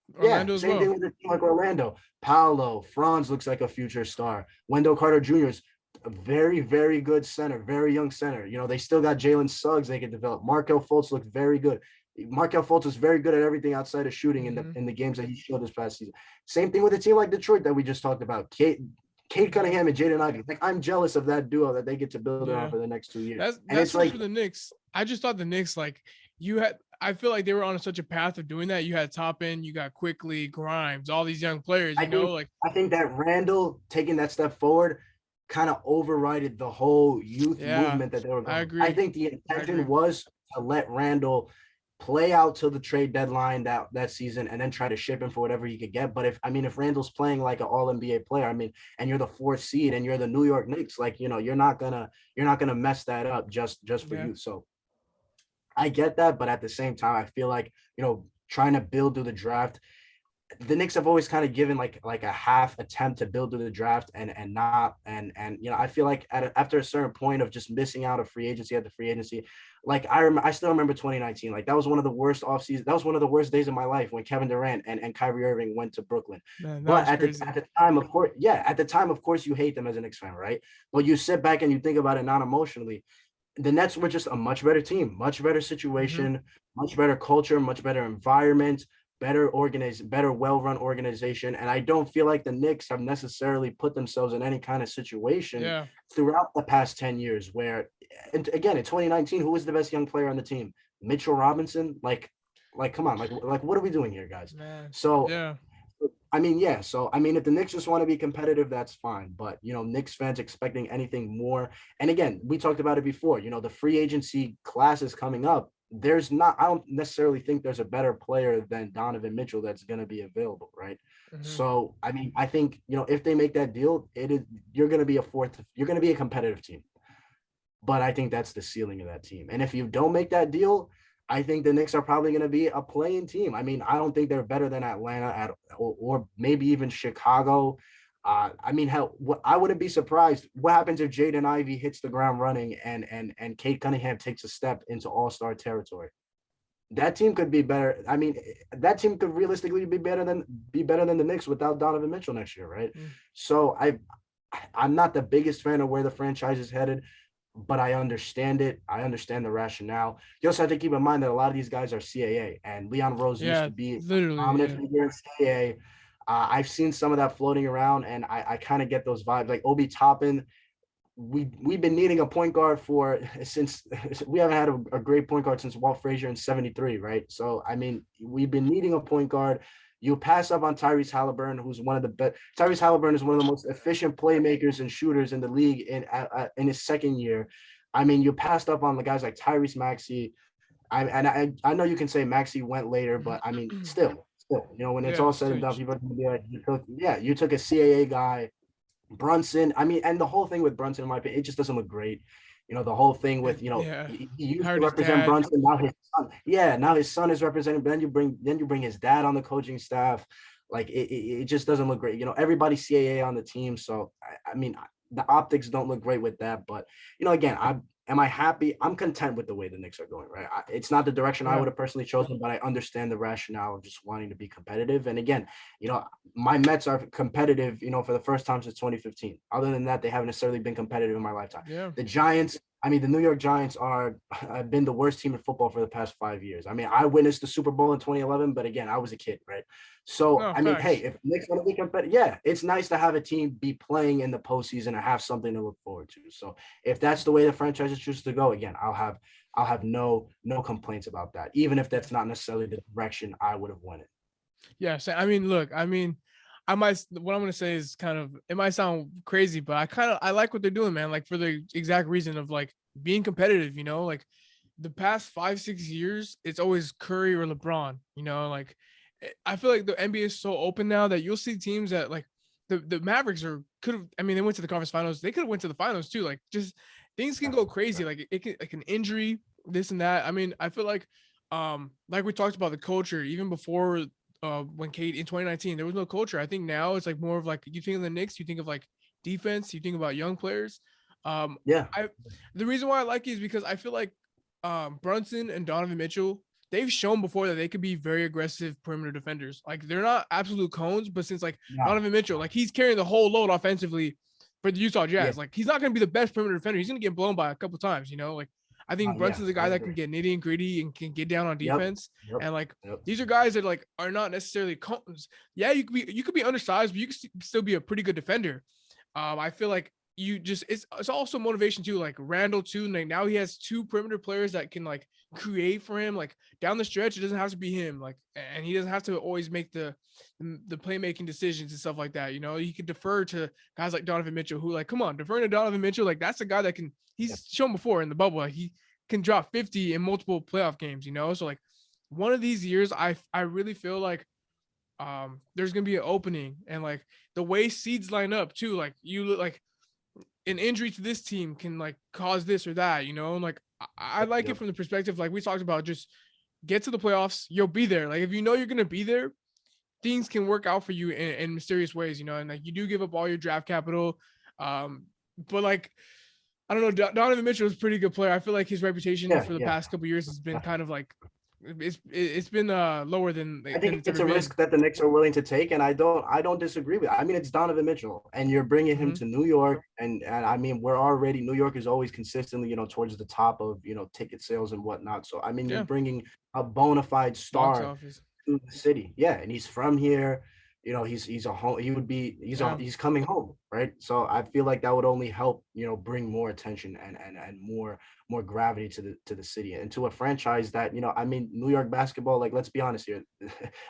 Yeah, Orlando as same thing well. with a team like Orlando. Paolo, Franz looks like a future star. Wendell Carter Jr. is a very, very good center, very young center. They still got Jalen Suggs they can develop. Markel Fultz looks very good. Markel Fultz is very good at everything outside of shooting in the games that he showed this past season. Same thing with a team like Detroit that we just talked about. Cade Cunningham and Jaden Ivey. Like, I'm jealous of that duo that they get to build around Yeah. for the next 2 years. And That's it's just like, for the Knicks. I just thought the Knicks, like, I feel like they were on such a path of doing that. You had top end, you got Quickly, Grimes, all these young players, I think that Randall taking that step forward kind of overrided the whole youth yeah, movement that they were I going. I agree. think the I agree. intention was to let Randall play out till the trade deadline that season, and then try to ship him for whatever he could get. But if Randall's playing like an all NBA player, and you're the fourth seed and you're the New York Knicks, like, you're not gonna mess that up just for Yeah. you. So I get that, but at the same time, I feel like, trying to build through the draft, the Knicks have always kind of given like a half attempt to build through the draft, and not and I feel like after a certain point of just missing out of free agency at the free agency, like I still remember 2019, like that was one of the worst off seasons. That was one of the worst days of my life when Kevin Durant and Kyrie Irving went to Brooklyn. Man, that But was crazy. at the time, of course, you hate them as a Knicks fan, right? But you sit back and you think about it non-emotionally. The Nets were just a much better team, much better situation, much better culture, much better environment, better organized, better well-run organization. And I don't feel like the Knicks have necessarily put themselves in any kind of situation Yeah. throughout the past 10 years where, and again, in 2019, who was the best young player on the team? Mitchell Robinson? Like, come on, like what are we doing here, guys? Man. So Yeah. yeah. So, if the Knicks just want to be competitive, that's fine. But, Knicks fans expecting anything more. And again, we talked about it before, the free agency class is coming up. I don't necessarily think there's a better player than Donovan Mitchell that's going to be available, right? So, I think, if they make that deal, you're going to be you're going to be a competitive team. But I think that's the ceiling of that team. And if you don't make that deal, I think the Knicks are probably going to be a playing team. I don't think they're better than Atlanta or maybe even Chicago. Hell, I wouldn't be surprised. What happens if Jaden Ivey hits the ground running and Cade Cunningham takes a step into all-star territory? That team could be better. That team could realistically be better than the Knicks without Donovan Mitchell next year, right? So I'm not the biggest fan of where the franchise is headed, but I understand it. I understand the rationale. You also have to keep in mind that a lot of these guys are CAA, and Leon Rose used to be a prominent figure in CAA. I've seen some of that floating around, and I kind of get those vibes. Like Obi Toppin, we've been needing a point guard since we haven't had a great point guard since Walt Frazier in '73, right? So we've been needing a point guard. You pass up on Tyrese Halliburton, who's one of the best. Tyrese Halliburton is one of the most efficient playmakers and shooters in the league in his second year. You passed up on the guys like Tyrese Maxey. I know you can say Maxey went later, but still, when it's all said and done, people are gonna be like, you took a CAA guy, Brunson. And the whole thing with Brunson, in my opinion, it just doesn't look great. The whole thing with, he used to represent Brunson. Now his son, now his son is representing. But then you bring his dad on the coaching staff. Like it just doesn't look great. Everybody CAA on the team. So the optics don't look great with that. But again, am I happy? I'm content with the way the Knicks are going, right? It's not the direction I would have personally chosen, but I understand the rationale of just wanting to be competitive. And again, my Mets are competitive, for the first time since 2015. Other than that, they haven't necessarily been competitive in my lifetime. Yeah. The Giants, the New York Giants have been the worst team in football for the past 5 years. I witnessed the Super Bowl in 2011, but again, I was a kid, right? So, hey, if Knicks want to be competitive, it's nice to have a team be playing in the postseason and have something to look forward to. So if that's the way the franchise chooses to go, again, I'll have no complaints about that, even if that's not necessarily the direction I would have wanted. Yeah. So, look, what I'm going to say is it might sound crazy, but I like what they're doing, man. Like for the exact reason of like being competitive, like the past 5, 6 years, it's always Curry or LeBron. You know, like I feel like the NBA is so open now that you'll see teams that like the Mavericks are could have. I mean, they went to the conference finals. They could have went to the finals too. Like just things can go crazy. Like it can like an injury, this and that. I mean, I feel like we talked about the culture even before when Kate in 2019 there was no culture. I think now it's like more of like you think of the Knicks, you think of like defense, you think about young players. Yeah, I the reason why I like it is because I feel like Brunson and Donovan Mitchell, they've shown before that they could be very aggressive perimeter defenders. Like they're not absolute cones, but since like yeah, Donovan Mitchell, like he's carrying the whole load offensively for the Utah yeah, Jazz. Like he's not going to be the best perimeter defender. He's going to get blown by a couple times, you know. Like I think yeah. Brunson's a I guy that can agree. get nitty and gritty and can get down on Yep, defense. yep, And like yep. these are guys that like are not necessarily cones. Yeah, you could be undersized, but you could still be a pretty good defender. I feel like you just it's also motivation too. Like Randall too. Like now he has two perimeter players that can like create for him. Like down the stretch, it doesn't have to be him. Like and he doesn't have to always make the playmaking decisions and stuff like that. You know, he could defer to guys like Donovan Mitchell, who like come on, deferring to Donovan Mitchell, like that's a guy that can. Yep. He's shown before in the bubble. Like, he can drop 50 in multiple playoff games. You know, so like one of these years, I really feel like there's gonna be an opening and like the way seeds line up too. Like you look like an injury to this team can like cause this or that, you know. And like I like it Yep. from the perspective, like we talked about, just get to the playoffs, you'll be there. Like if you know you're gonna be there, things can work out for you in mysterious ways, you know. And like you do give up all your draft capital, but like I don't know, Donovan Mitchell is a pretty good player. I feel like his reputation Yeah, for the yeah. past couple of years has been kind of like it's been lower than I think it's it's ever a been. risk that the Knicks are willing to take, and I don't disagree with it. I mean, it's Donovan Mitchell, and you're bringing him Hmm. to New York, and I mean, we're already New York is always consistently, towards the top of ticket sales and whatnot. So I mean, you're Yeah, bringing a bona fide box star office. to the city. Yeah, and he's from here. He's a home. He would be. Yeah, He's coming home, right? So I feel like that would only help. Bring more attention and more gravity to the city and to a franchise that I mean, New York basketball. Like, let's be honest here.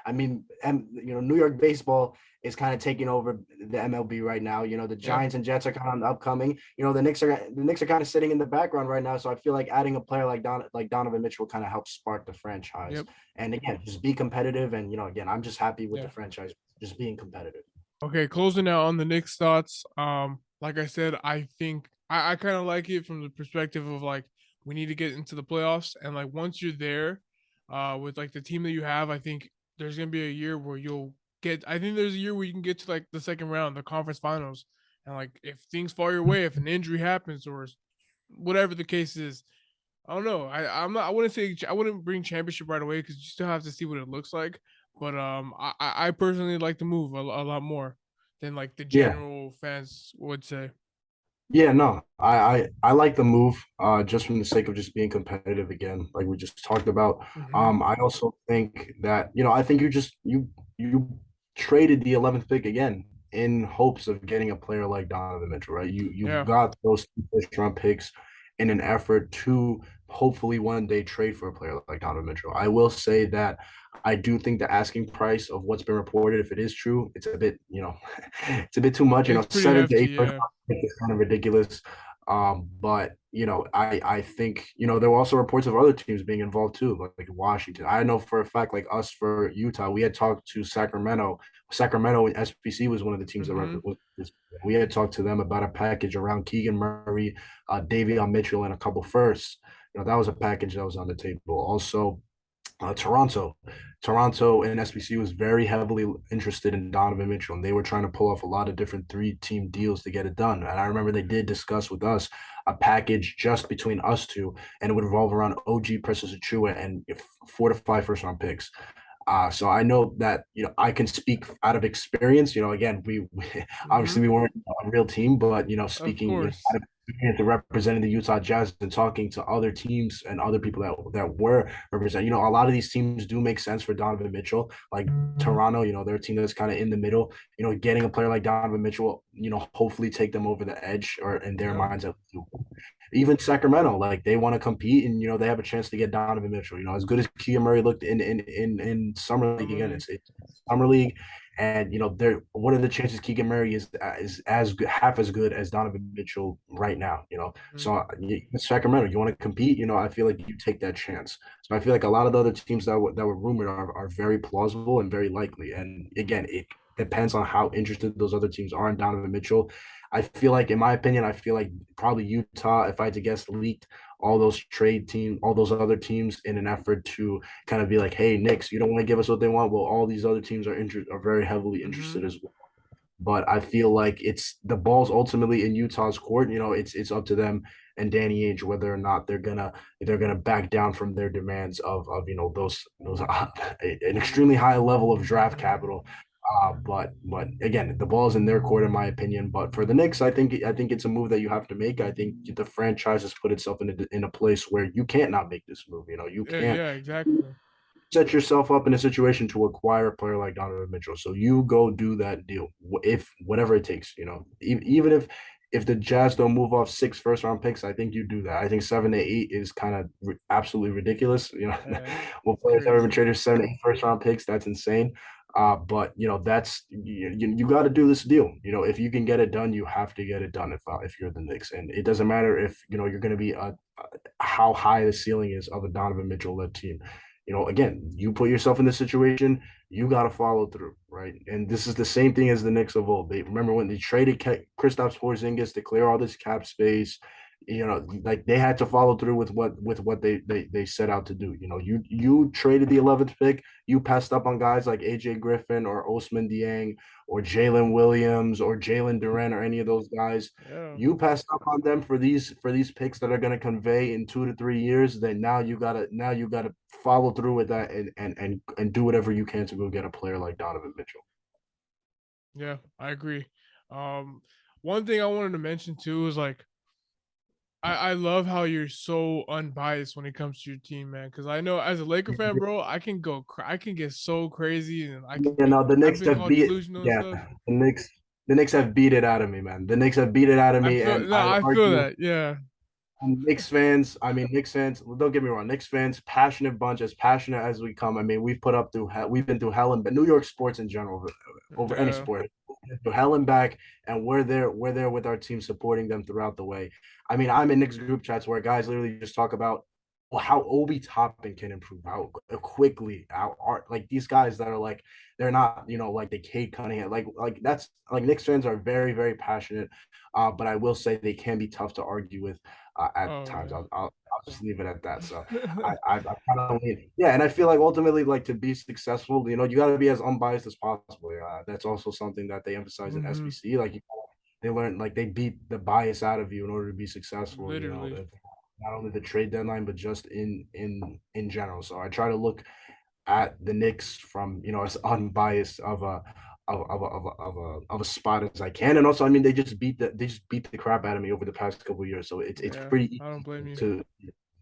I mean, New York baseball is kind of taking over the MLB right now. The yeah, Giants and Jets are kind of upcoming. The Knicks are kind of sitting in the background right now. So I feel like adding a player like Donovan Mitchell kind of helps spark the franchise. yep, And again, just be competitive. And again, I'm just happy with the yeah. franchise just being competitive. Okay, closing out on the Knicks thoughts. Like I said, I think I kind of like it from the perspective of like we need to get into the playoffs, and like once you're there, with like the team that you have, I think there's gonna be a year where you'll get. I think there's a year where you can get to like the second round, the conference finals, and like if things fall your way, if an injury happens or whatever the case is, I don't know. I'm not. I wouldn't say I wouldn't bring championship right away because you still have to see what it looks like. But I personally like the move a lot more than like the Yeah. general fans would say. Yeah, no, I like the move, just from the sake of just being competitive again, like we just talked about. Hmm. I also think that, I think you traded the 11th pick again in hopes of getting a player like Donovan Mitchell, right? You Yeah. got those two first-round picks in an effort to hopefully one day trade for a player like Donovan Mitchell. I will say that I do think the asking price of what's been reported, if it is true, it's a bit, it's a bit too much. It's pretty 7 to 8 hefty. first Yeah. think it's kind of ridiculous. But I think there were also reports of other teams being involved too, like Washington. I know for a fact, like us for Utah, we had talked to Sacramento. Sacramento and SBC was one of the teams that Hmm. we had talked to them about a package around Keegan Murray, Davion Mitchell, and a couple firsts. That was a package that was on the table. Also, Toronto. Toronto and SBC was very heavily interested in Donovan Mitchell, and they were trying to pull off a lot of different three-team deals to get it done. And I remember they did discuss with us a package just between us two, and it would revolve around OG Precious Achua and 4 to 5 first-round picks. So I know that I can speak out of experience. Again, we Hmm. obviously we weren't a real team, but Of speaking course. out of experience to representing the Utah Jazz and talking to other teams and other people that were represented. A lot of these teams do make sense for Donovan Mitchell, like Toronto. They're a team that's kind of in the middle. Getting a player like Donovan Mitchell, hopefully take them over the edge or in their Yeah. minds. Even Sacramento, like they want to compete, and they have a chance to get Donovan Mitchell. As good as Keegan Murray looked in summer league Summer again, league. it's summer league, And there, what are the chances Keegan Murray is as good, half as good as Donovan Mitchell right now? Mhm. So Sacramento, you want to compete? I feel like you take that chance. So I feel like a lot of the other teams that were rumored are very plausible and very likely. And again, it depends on how interested those other teams are in Donovan Mitchell. I feel like, in my opinion, I feel like probably Utah, if I had to guess, leaked all those other teams in an effort to kind of be like, hey, Knicks, you don't want to give us what they want. Well, all these other teams are very heavily interested Mhm. as well. But I feel like it's the ball's ultimately in Utah's court. It's up to them and Danny Ainge whether or not they're gonna back down from their demands of those an extremely high level of draft capital. But again, the ball's in their court, in my opinion. But for the Knicks, I think it's a move that you have to make. I think the franchise has put itself in a place where you can't not make this move. You Yeah, can't yeah, exactly. set yourself up in a situation to acquire a player like Donovan Mitchell. So you go do that deal, if whatever it takes. Even if the Jazz don't move off 6 first-round picks, I think you do that. I think 7 to 8 is kind of absolutely ridiculous. Yeah, Will it's players ever been crazy. traded 7 to 8 first-round picks? That's insane. But that's you got to do this deal. If you can get it done, you have to get it done. If you're the Knicks, and it doesn't matter if you're going to be how high the ceiling is of a Donovan Mitchell led team. Again, you put yourself in this situation, you got to follow through, right? And this is the same thing as the Knicks of old. They remember when they traded Kristaps Porzingis to clear all this cap space. Like they had to follow through with what they set out to do. You traded the 11th pick, you passed up on guys like AJ Griffin or Osman Dieng or Jalen Williams or Jalen Duren or any of those guys. Yeah. You passed up on them for these picks that are going to convey in 2 to 3 years. Then now you gotta follow through with that and do whatever you can to go get a player like Donovan Mitchell. Yeah, I agree. Um, One thing I wanted to mention too is like I love how you're so unbiased when it comes to your team, man. Because I know as a Laker fan, bro, I can get so crazy and I can be The I've Knicks been have called beat delusional and yeah stuff. the Knicks have beat it out of me, man. The Knicks have beat it out of me, and I I feel argue. that, yeah. And Knicks fans, well, don't get me wrong, Knicks fans, passionate bunch, as passionate as we come. I mean, we've been through hell, and but New York sports in general, over any Yeah. sport, through hell and back, and we're there with our team, supporting them throughout the way. I mean, I'm in Knicks group chats where guys literally just talk about, well, how Obi Toppin can improve, how quickly, how art, like these guys that are like, they're not, like the Cade Cunningham, like that's like Knicks fans are very, very passionate. But I will say they can be tough to argue with at Oh times. yeah. I'll just leave it at that. So I kind of yeah, and I feel like ultimately, like, to be successful, you got to be as unbiased as possible. That's also something that they emphasize in Hmm. SBC. Like, they learn, like, they beat the bias out of you in order to be successful. Literally. Not only the trade deadline, but just in general. So I try to look at the Knicks from, as unbiased of a spot as I can. And also, I mean, they just beat the crap out of me over the past couple of years. So it's Yeah. pretty I don't blame easy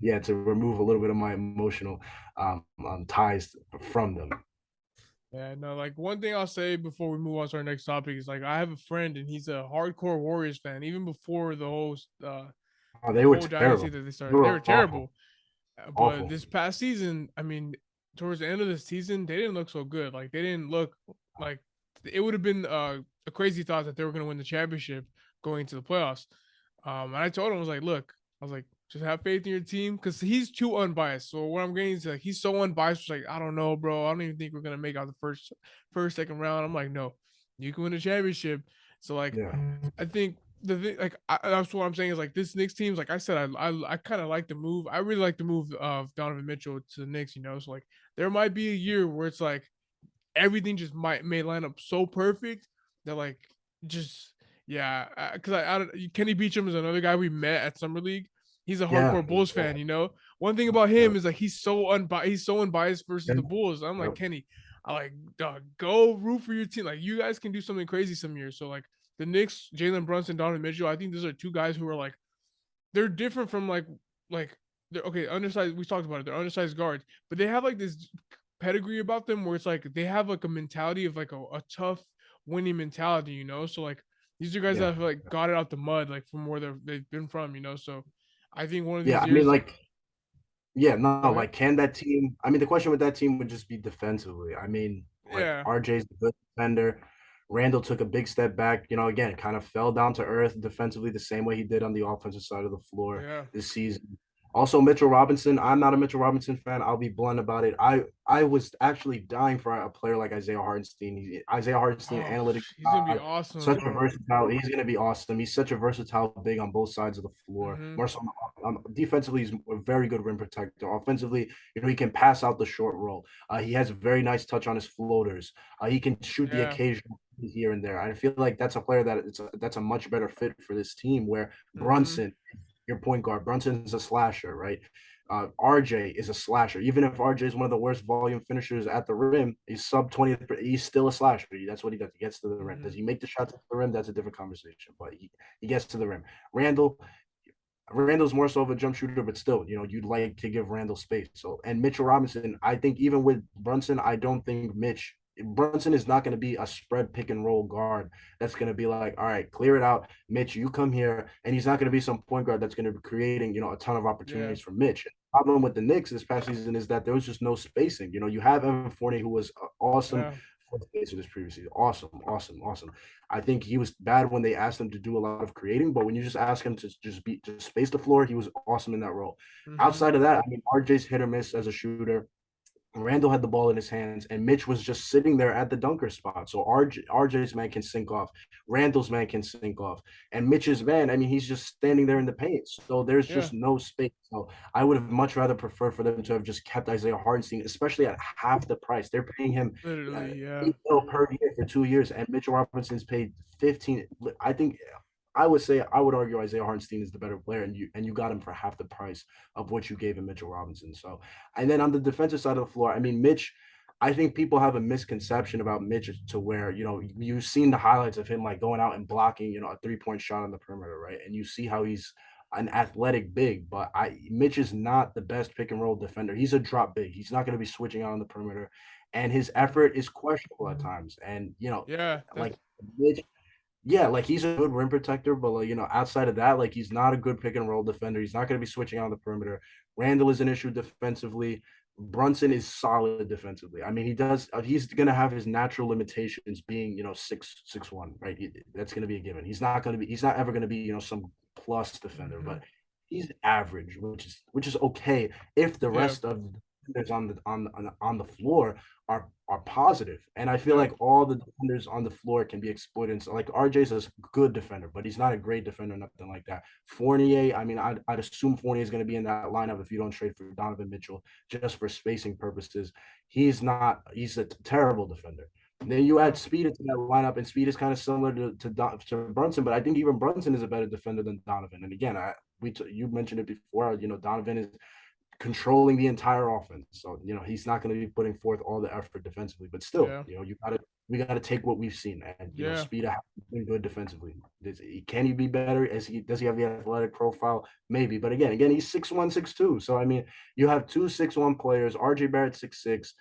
you. to remove a little bit of my emotional ties from them. Yeah, no, like one thing I'll say before we move on to our next topic is like I have a friend and he's a hardcore Warriors fan, even before Oh, the they were whole dynasty terrible. that they They started. They were were awful, terrible. But awful. this past season, I mean, towards the end of the season, they didn't look so good. Like they didn't look like it would have been a crazy thought that they were going to win the championship going into the playoffs. And I told him, I was like, look, I was like, just have faith in your team because he's too unbiased. So what I'm getting is like he's so unbiased. Like I don't know, bro. I don't even think we're gonna make out the second round. I'm like, no, you can win the championship. So like Yeah, I think the thing, like that's what I'm saying is like this Knicks team's like I said, I kind of like the move. I really like the move of Donovan Mitchell to the Knicks. So like there might be a year where it's like everything just may line up so perfect that like just yeah. Because I don't, Kenny Beecham is another guy we met at summer league. He's a yeah, hardcore Bulls fan. One thing about yeah, him is like he's so unbiased versus yeah, the Bulls. I'm yeah. like Kenny, I like dog, go root for your team. Like you guys can do something crazy some years. So like the Knicks, Jalen Brunson, Donovan Mitchell. I think those are two guys who are like they're different from like they're okay undersized. We talked about it. They're undersized guards, but they have like this pedigree about them where it's like they have like a mentality of like a tough winning mentality. So like these are guys that Yeah. have like got it out the mud like from where they've been from. So I think one of Yeah, these I mean, years. like, yeah, no, Go ahead. like, can that team? I mean, the question with that team would just be defensively. I mean, Like Yeah. RJ's a good defender. Randall took a big step back. Again, kind of fell down to earth defensively the same way he did on the offensive side of the floor Yeah. this season. Also, Mitchell Robinson. I'm not a Mitchell Robinson fan. I'll be blunt about it. I was actually dying for a player like Isaiah Hartenstein. Isaiah Hartenstein, Oh, analytic he's gonna be god, awesome, such a bro. versatile. He's going to be awesome. He's such a versatile big on both sides of the floor. Mm-hmm. More so defensively, he's a very good rim protector. Offensively, he can pass out the short roll. He has a very nice touch on his floaters. He can shoot the Yeah. occasional here and there. I feel like that's a player that's a much better fit for this team. Where Mm-hmm. Brunson, your point guard, Brunson's a slasher, right? RJ is a slasher. Even if RJ is one of the worst volume finishers at the rim, he's sub 20. He's still a slasher. That's what he does. He gets to the rim. Mm-hmm. Does he make the shots at the rim? That's a different conversation. But he gets to the rim. Randall's more so of a jump shooter, but still, you'd like to give Randall space. So, and Mitchell Robinson, I think even with Brunson, I don't think Brunson is not going to be a spread pick and roll guard that's going to be like, all right, clear it out. Mitch, you come here. And he's not going to be some point guard that's going to be creating, a ton of Yeah. opportunities for Mitch. The problem with the Knicks this past season is that there was just no spacing. You have Evan Fournier, who was awesome Yeah. for this previous season. Awesome, awesome, awesome. I think he was bad when they asked him to do a lot of creating, but when you just ask him to just space the floor, he was awesome in that role. Mm-hmm. Outside of that, I mean, RJ's hit or miss as a shooter. Randall had the ball in his hands, and Mitch was just sitting there at the dunker spot. So RJ's man can sink off, Randall's man can sink off, and Mitch's man, I mean, he's just standing there in the paint. So there's Yeah. just no space. So I would have much rather preferred for them to have just kept Isaiah Hartenstein, especially at half the price. They're paying him Literally. Yeah. 8 mil per year for 2 years, and Mitchell Robinson's paid 15. I think I would argue Isaiah Hartenstein is the better player, and you got him for half the price of what you gave him Mitchell Robinson. So, and then on the defensive side of the floor, I mean, Mitch. I think people have a misconception about Mitch to where, you've seen the highlights of him like going out and blocking, a 3-point shot on the perimeter, right? And you see how he's an athletic big, but Mitch is not the best pick and roll defender. He's a drop big. He's not going to be switching out on the perimeter, and his effort is questionable at times. And Yeah. like That's Mitch, yeah, like he's a good rim protector, but like, outside of that, like he's not a good pick and roll defender. He's not going to be switching on the perimeter. Randall is an issue defensively. Brunson is solid defensively. I mean, he's going to have his natural limitations being, 6'1", right? That's going to be a given. He's not ever going to be, some plus defender, mm-hmm. but he's average, which is okay if the Yeah. rest of the defenders on the floor are positive. And I feel Yep. like all the defenders on the floor can be exploited. So like RJ's a good defender, but he's not a great defender, nothing like that. Fournier, I mean, I'd assume Fournier is going to be in that lineup if you don't trade for Donovan Mitchell just for spacing purposes. He's not. He's a terrible defender. Then you add Yeah. Speed into that lineup, and Speed is kind of similar to Brunson, but I think even Brunson is a better defender than Donovan. And again, you mentioned it before. Donovan is controlling the entire offense. So, he's not going to be putting forth all the effort defensively, but still, Yeah. we gotta take what we've seen. And Yeah. Speed has been good defensively. Can he be better? Does he have the athletic profile? Maybe. But again, he's 6'1", 6'2". So I mean, you have two 6'1" players, RJ Barrett 6'6".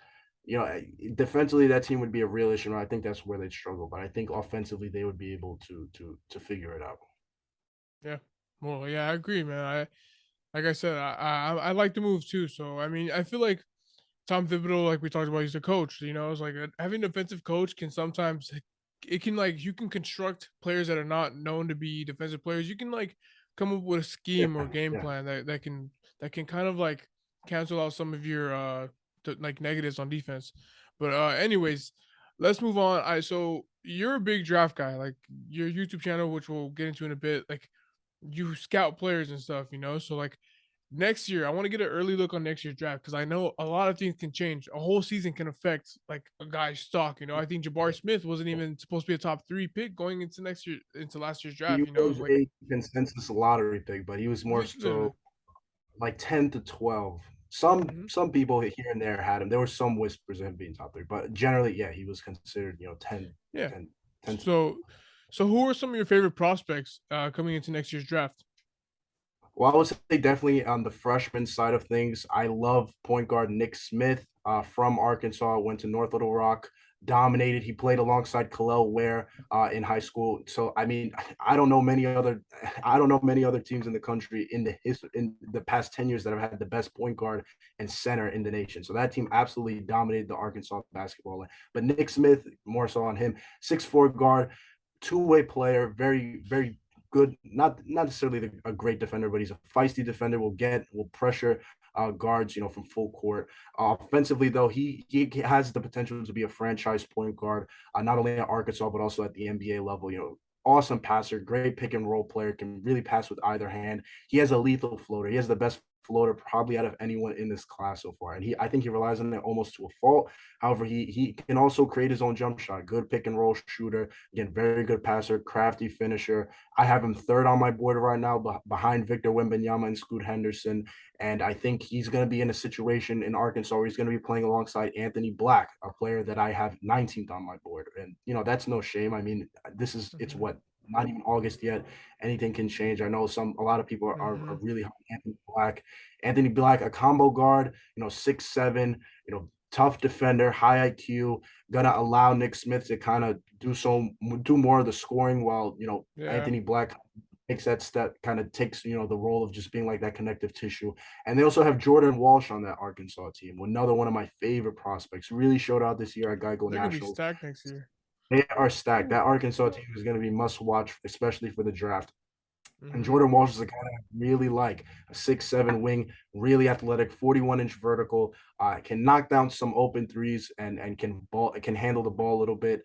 Defensively that team would be a real issue. And I think that's where they'd struggle. But I think offensively they would be able to figure it out. Yeah. Well, yeah, I agree, man. Like I said, I like the move too. So I mean, I feel like Tom Thibodeau, like we talked about, he's a coach. It's like having an defensive coach can sometimes it can like you can construct players that are not known to be defensive players. You can like come up with a Yeah, scheme or game yeah. plan that can kind of like cancel out some of your like negatives on defense. But anyways, let's move on. So you're a big draft guy, like your YouTube channel, which we'll get into in a bit. Like you scout players and stuff, So like next year, I want to get an early look on next year's draft because I know a lot of things can change. A whole season can affect like a guy's stock. I think Jabari Smith wasn't even supposed to be a top 3 pick going into last year's He draft. was Like a consensus lottery pick, but he was more literally. so like 10 to 12. Some Mhm. some people here and there had him. There were some whispers of him being top 3, but generally, yeah, he was considered, 10, Yeah. 10, 10. So, so who are some of your favorite prospects coming into next year's draft? Well, I would say definitely on the freshman side of things, I love point guard Nick Smith from Arkansas, went to North Little Rock. dominated. He played alongside Khalil Ware in high school. So I mean, I don't know many other I don't know many other teams in the country in the past 10 years that have had the best point guard and center in the nation. So that team absolutely dominated the Arkansas basketball. But Nick Smith, more so on him, 6'4" guard, two-way player, very good. Not necessarily a great defender, but he's a feisty defender. Will pressure guards, from full court. Offensively, though, he has the potential to be a franchise point guard, not only at Arkansas but also at the NBA level. Awesome passer, great pick and roll player, can really pass with either hand. He has a lethal floater. He has the best floater probably out of anyone in this class so far, and I think he relies on it almost to a fault. However, he can also create his own jump shot. Good pick and roll shooter. Again, very good passer, crafty finisher. I have him third on my board right now, behind Victor Wembanyama and Scoot Henderson. And I think he's going to be in a situation in Arkansas where he's going to be playing alongside Anthony Black, a player that I have 19th on my board. And, that's no shame. I mean, it's what, not even August yet. Anything can change. I know a lot of people are really high on Anthony Black. Anthony Black, a combo guard, 6'7", tough defender, high IQ, gonna allow Nick Smith to kind of do more of the scoring while, Anthony Black takes that step, kind of takes, the role of just being like that connective tissue. And they also have Jordan Walsh on that Arkansas team, another one of my favorite prospects. Really showed out this year at Geico They're gonna be Nationals. stacked next year. They are stacked. That Arkansas team is going to be must watch, especially for the draft. And Mm-hmm. Jordan Walsh is a guy I really like, a 6'7" wing, really athletic, 41-inch vertical, can knock down some open threes and can handle the ball a little bit.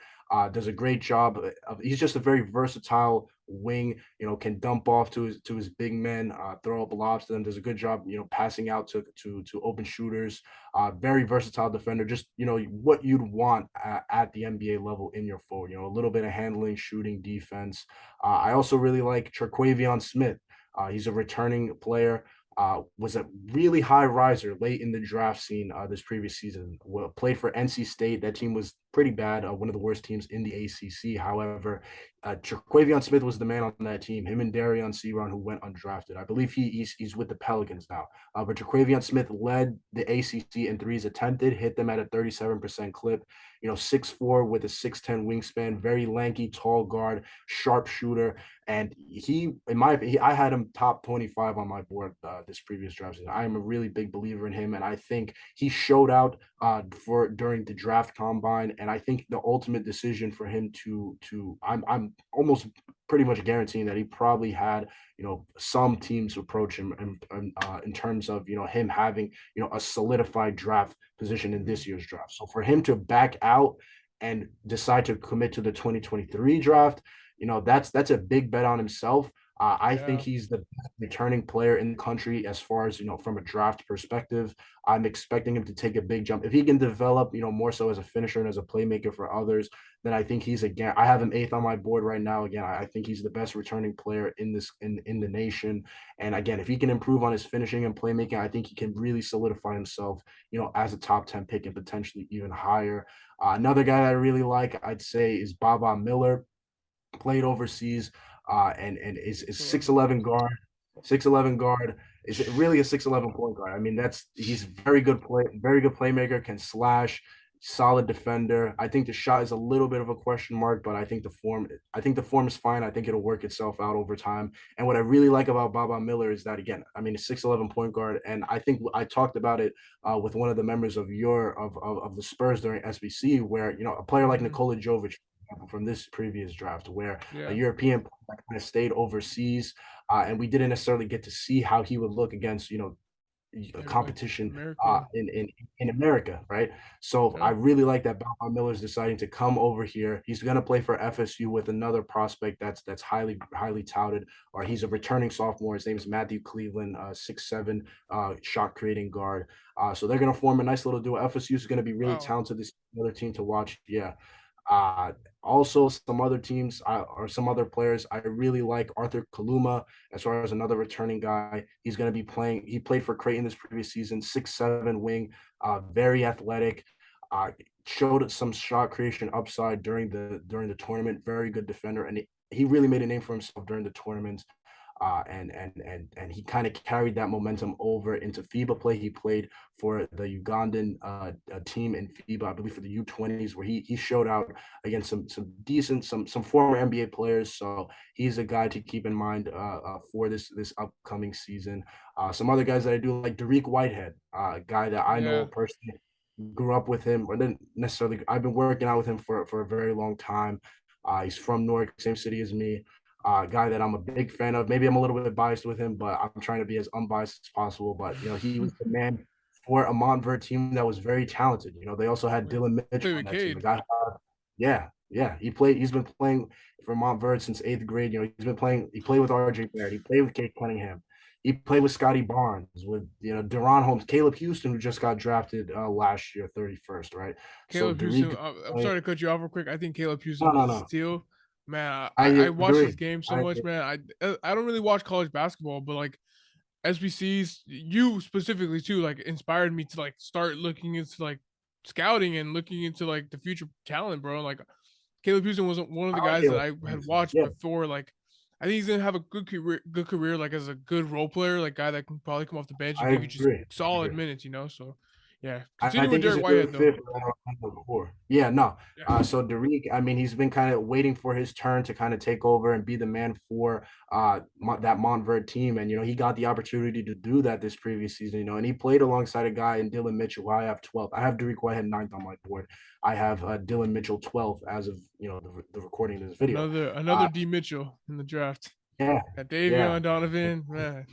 Does a great job. He's just a very versatile wing. Can dump off to his big men, throw up lobs to them. Does a good job, passing out to open shooters. Very versatile defender. Just what you'd want at the NBA level in your forward. A little bit of handling, shooting, defense. I also really like Terquavion Smith. He's a returning player. Was a really high riser late in the draft scene this previous season. Played for NC State. That team was pretty bad, one of the worst teams in the ACC. However, Terquavion Smith was the man on that team. Him and Darion Searon, who went undrafted. I believe he's with the Pelicans now. But Terquavion Smith led the ACC in threes attempted, hit them at a 37% clip. 6'4" with a 6'10" wingspan, very lanky, tall guard, sharp shooter. And I had him top 25 on my board this previous draft season. I am a really big believer in him, and I think he showed out during the draft combine. And I think the ultimate decision for him I'm almost pretty much guaranteeing that he probably had some teams approach him in terms of him having a solidified draft position in this year's draft. So for him to back out and decide to commit to the 2023 draft, that's a big bet on himself. I think he's the best returning player in the country as far as, from a draft perspective. I'm expecting him to take a big jump. If he can develop, more so as a finisher and as a playmaker for others, then I think I have him 8th on my board right now. Again, I think he's the best returning player in the nation. And again, if he can improve on his finishing and playmaking, I think he can really solidify himself, as a top 10 pick and potentially even higher. Another guy that I really like, I'd say, is ďʀബᴜ Miller. Played overseas, and is 6'11" guard. 6'11" guard is really a 6'11" point guard. I mean, he's very good playmaker, can slash, solid defender. I think the shot is a little bit of a question mark, but I think the form is fine. I think it'll work itself out over time. And what I really like about ďʀබᴜ Miller is that, again, I mean, a 6'11" point guard, and I think I talked about it with one of the members of the Spurs during SBC, where a player like Nikola Jovic from this previous draft, where a European player kind of stayed overseas, and we didn't necessarily get to see how he would look against competition in America, right? So I really like that ďʀbᴜ Miller is deciding to come over here. He's going to play for FSU with another prospect that's highly touted, or he's a returning sophomore. His name is Matthew Cleveland, 6'7", shot creating guard. So they're going to form a nice little duo. FSU is going to be really talented. This other team to watch. Yeah. Also, some other teams or some other players, I really like Arthur Kaluma as far as another returning guy. He's going to be playing. He played for Creighton this previous season, 6'7" wing, very athletic. Showed some shot creation upside during the tournament. Very good defender, and he really made a name for himself during the tournament. And he kind of carried that momentum over into FIBA play. He played for the Ugandan team in FIBA, I believe for the U20s, where he showed out against some decent some former NBA players. So he's a guy to keep in mind for this upcoming season. Some other guys that I do like, Dariq Whitehead, a guy that I know Yeah. personally, grew up with him, or didn't necessarily. I've been working out with him for a very long time. He's from Newark, same city as me. Guy that I'm a big fan of. Maybe I'm a little bit biased with him, but I'm trying to be as unbiased as possible. But he was the man for a Montverde team that was very talented. They also had Dylan Play Mitchell on with that team. The Cade. guy, yeah. He's been playing for Montverde since 8th grade. He's been playing. He played with RJ Barrett. He played with Kate Cunningham. He played with Scotty Barnes, with Deron Holmes, Caleb Houston, who just got drafted last year, 31st, right? So Caleb Houston. Dariq, I'm sorry to cut you off real quick. I think Caleb no, Houston no, is a no. steal. Man, I I watched his agree. game so I much, agree. man. I don't really watch college basketball, but like SBCs, you specifically too, like inspired me to like start looking into like scouting and looking into like the future talent, bro. Like Caleb Houston was one of I the like guys that Caleb I had Houston. watched Yeah, before. Like I think he's gonna have a good career, like as a good role player, like guy that can probably come off the bench and I give you just agree. I solid agree. minutes. So yeah, I continue with think he's Derek a Whitehead good though. fit for that core. Yeah, no. Yeah. So Dariq, I mean, he's been kind of waiting for his turn to kind of take over and be the man for that Montverde team, and he got the opportunity to do that this previous season. And he played alongside a guy in Dylan Mitchell, who I have 12th. I have Dariq Whitehead ninth on my board. I have Dylan Mitchell 12th as of the recording of this video. Another D Mitchell in the draft. Yeah, Got yeah. Davion Donovan, man.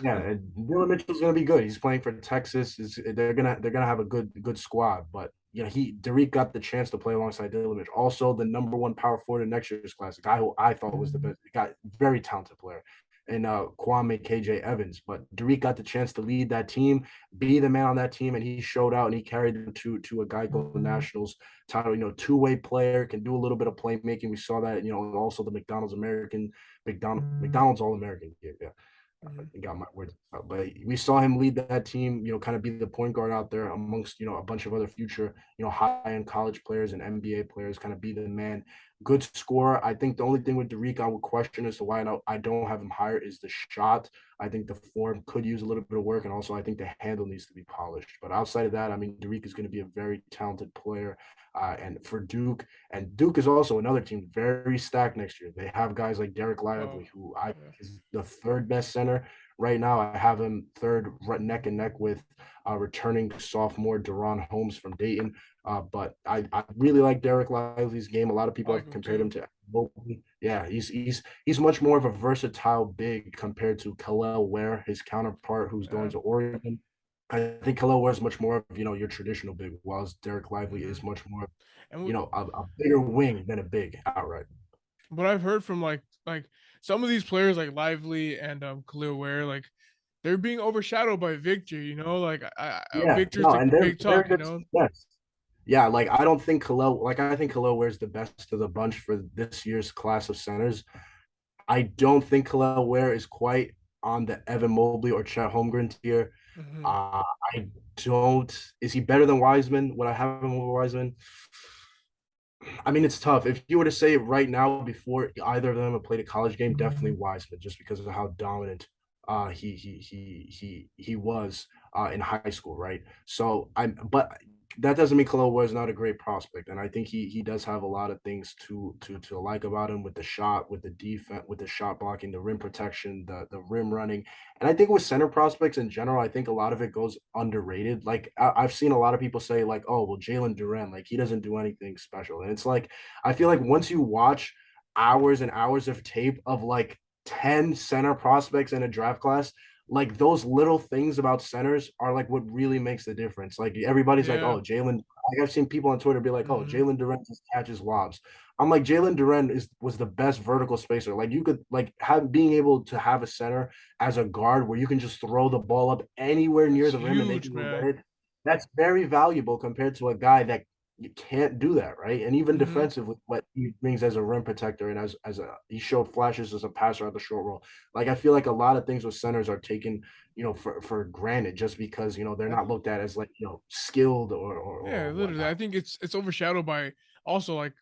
Yeah, and Dylan Mitchell's gonna be good. He's playing for Texas. They're gonna have a good squad. But Dariq got the chance to play alongside Dylan Mitchell. Also, the number one power forward in next year's class, a guy who I thought was the best, got very talented player, and Kwame KJ Evans. But Dariq got the chance to lead that team, be the man on that team, and he showed out and he carried them to a guy going Nationals title. Two-way player, can do a little bit of playmaking. We saw that. Also the McDonald's All American. Yeah. Mhm. I got my words out, but we saw him lead that team, kind of be the point guard out there amongst, a bunch of other future, high-end college players and NBA players, kind of be the man. Good scorer. I think the only thing with Dariq I would question as to why I don't have him higher is the shot. I think the form could use a little bit of work, and also I think the handle needs to be polished. But outside of that, I mean, Dariq is going to be a very talented player. And for Duke, and Duke is also another team very stacked next year. They have guys like Derek Oh, Lively, who I yeah. think is the third best center right now. I have him third, neck and neck with returning sophomore Deron Holmes from Dayton. But I really like Derek Lively's game. A lot of I people like have him compared him too. to Mobley. Yeah, he's much more of a versatile big compared to Kel'el Ware, his counterpart, who's going Yeah. to Oregon. I think Kel'el Ware is much more of your traditional big, whilst Derek Lively is Hmm. much more, And w- a bigger wing than a big outright. what I've heard from like some of these players like Lively and Khalil Ware, like they're being overshadowed by Victor. Like Yeah, Victor's no, the and they're big very talk. good. Yes, yeah. Like I don't think I think Khalil wears the best of the bunch for this year's class of centers. I don't think Khalil Ware is quite on the Evan Mobley or Chet Holmgren tier. Hmm. Uh, I don't. Is he better than Wiseman? Would I have him over Wiseman? I mean, it's tough. If you were to say it right now, before either of them have played a college game, definitely Wiseman, just because of how dominant he was in high school, right? But that doesn't mean Khalil was not a great prospect, and I think he does have a lot of things to like about him, with the shot, with the defense, with the shot blocking, the rim protection, the rim running. And I think with center prospects in general, I think a lot of it goes underrated. Like I've seen a lot of people say, like, oh, well, Jalen Duren, like he doesn't do anything special. And it's like, I feel like once you watch hours and hours of tape of like 10 center prospects in a draft class, like those little things about centers are like what really makes the difference. Like everybody's like, Yeah. oh, Jalen. Like I've seen people on Twitter be like, oh, Hmm. Jalen Duren just catches lobs. I'm like, Jalen Duren was the best vertical spacer. Like you could like being able to have a center as a guard where you can just throw the ball up anywhere near That's the rim and they huge, can go man. get it. That's very valuable compared to a guy that you can't do that, right? And even Hmm. defensively, what he brings as a rim protector and he showed flashes as a passer at the short roll. Like I feel like a lot of things with centers are taken, for granted just because they're not looked at as like skilled or Yeah, literally. whatnot. I think it's overshadowed by also like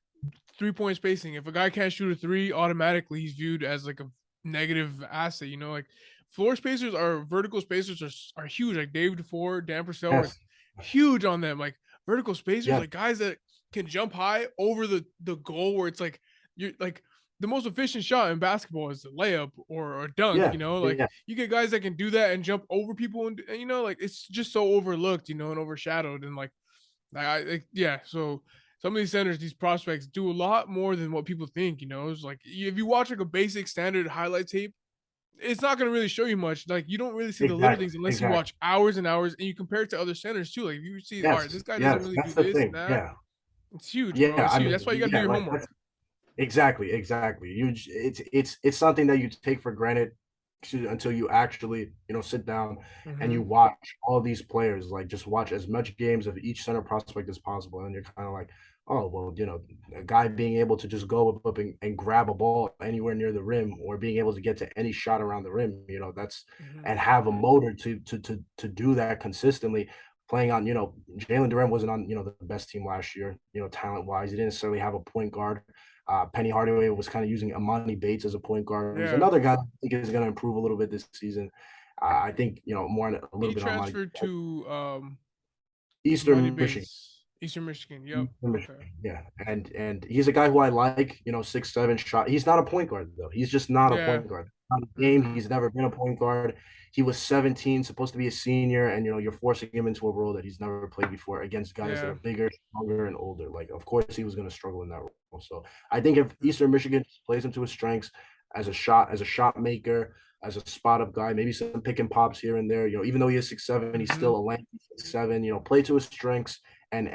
3-point spacing. If a guy can't shoot a three, automatically he's viewed as like a negative asset. Like floor spacers are vertical spacers are huge. Like Dave DeFore, Dan Purcell are Yes. huge on them. Like vertical spacers, Yes. like guys that can jump high over the goal where it's like you're like the most efficient shot in basketball is a layup or a dunk, Yeah. like Yeah. you get guys that can do that and jump over people and like it's just so overlooked, and overshadowed and yeah. So some of these centers, these prospects do a lot more than what people think. It's like if you watch like a basic standard highlight tape, it's not going to really show you much. Like you don't really see the little Exactly. things unless you Exactly. watch hours and hours and you compare it to other centers too. Like if you see, all right, Yes. this guy doesn't Yes. really do That's the this and thing. that. Yeah. It's huge, bro. Yeah. It's I huge. mean, That's why you got to do yeah, your like homework. that's exactly, exactly. It's something that you take for granted until you actually, sit down and Hmm. you watch all these players, like just watch as much games of each center prospect as possible. And you're kind of like, oh, well, a guy being able to just go up and grab a ball anywhere near the rim or being able to get to any shot around the rim, that's Hmm. and have a motor to do that consistently. Playing on, Jalen Durant wasn't on, the best team last year, talent wise. He didn't necessarily have a point guard. Penny Hardaway was kind of using Amani Bates as a point guard, who's Yeah. another guy I think is going to improve a little bit this season. I think, more a He little bit on my transferred to Money Eastern Michigan. Base, Eastern Michigan. Yep. Okay. Yeah, and he's a guy who I like. 6'7" shot. He's not a point guard though. He's just not a Yeah. point guard. Not a game. Hmm. He's never been a point guard. He was 17, supposed to be a senior, and you're forcing him into a role that he's never played before against guys that Yeah. are bigger, stronger, and older. Like, of course, he was going to struggle in that role. So I think if Mhm. Eastern Michigan plays him to his strengths as a shot maker, as a spot up guy, maybe some pick and pops here and there. Even though he is 6'7", he's still Mhm. a lengthy 6'7". Play to his strengths and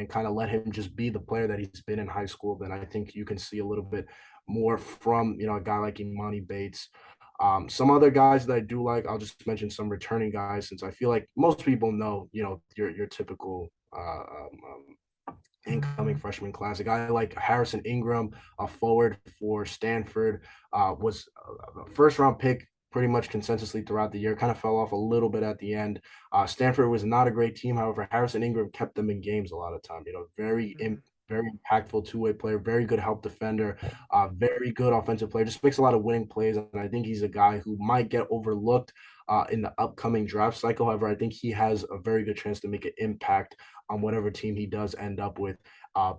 kind of let him just be the player that he's been in high school, then I think you can see a little bit more from a guy like Imani Bates. Some other guys that I do like, I'll just mention some returning guys since I feel like most people know, your typical incoming freshman class. A guy like Harrison Ingram, a forward for Stanford, was a first round pick pretty much consensusly throughout the year. Kind of fell off a little bit at the end. Stanford was not a great team. However, Harrison Ingram kept them in games a lot of time. Mhm. Very impactful two-way player, very good help defender, very good offensive player. Just makes a lot of winning plays, and I think he's a guy who might get overlooked in the upcoming draft cycle. However, I think he has a very good chance to make an impact on whatever team he does end up with,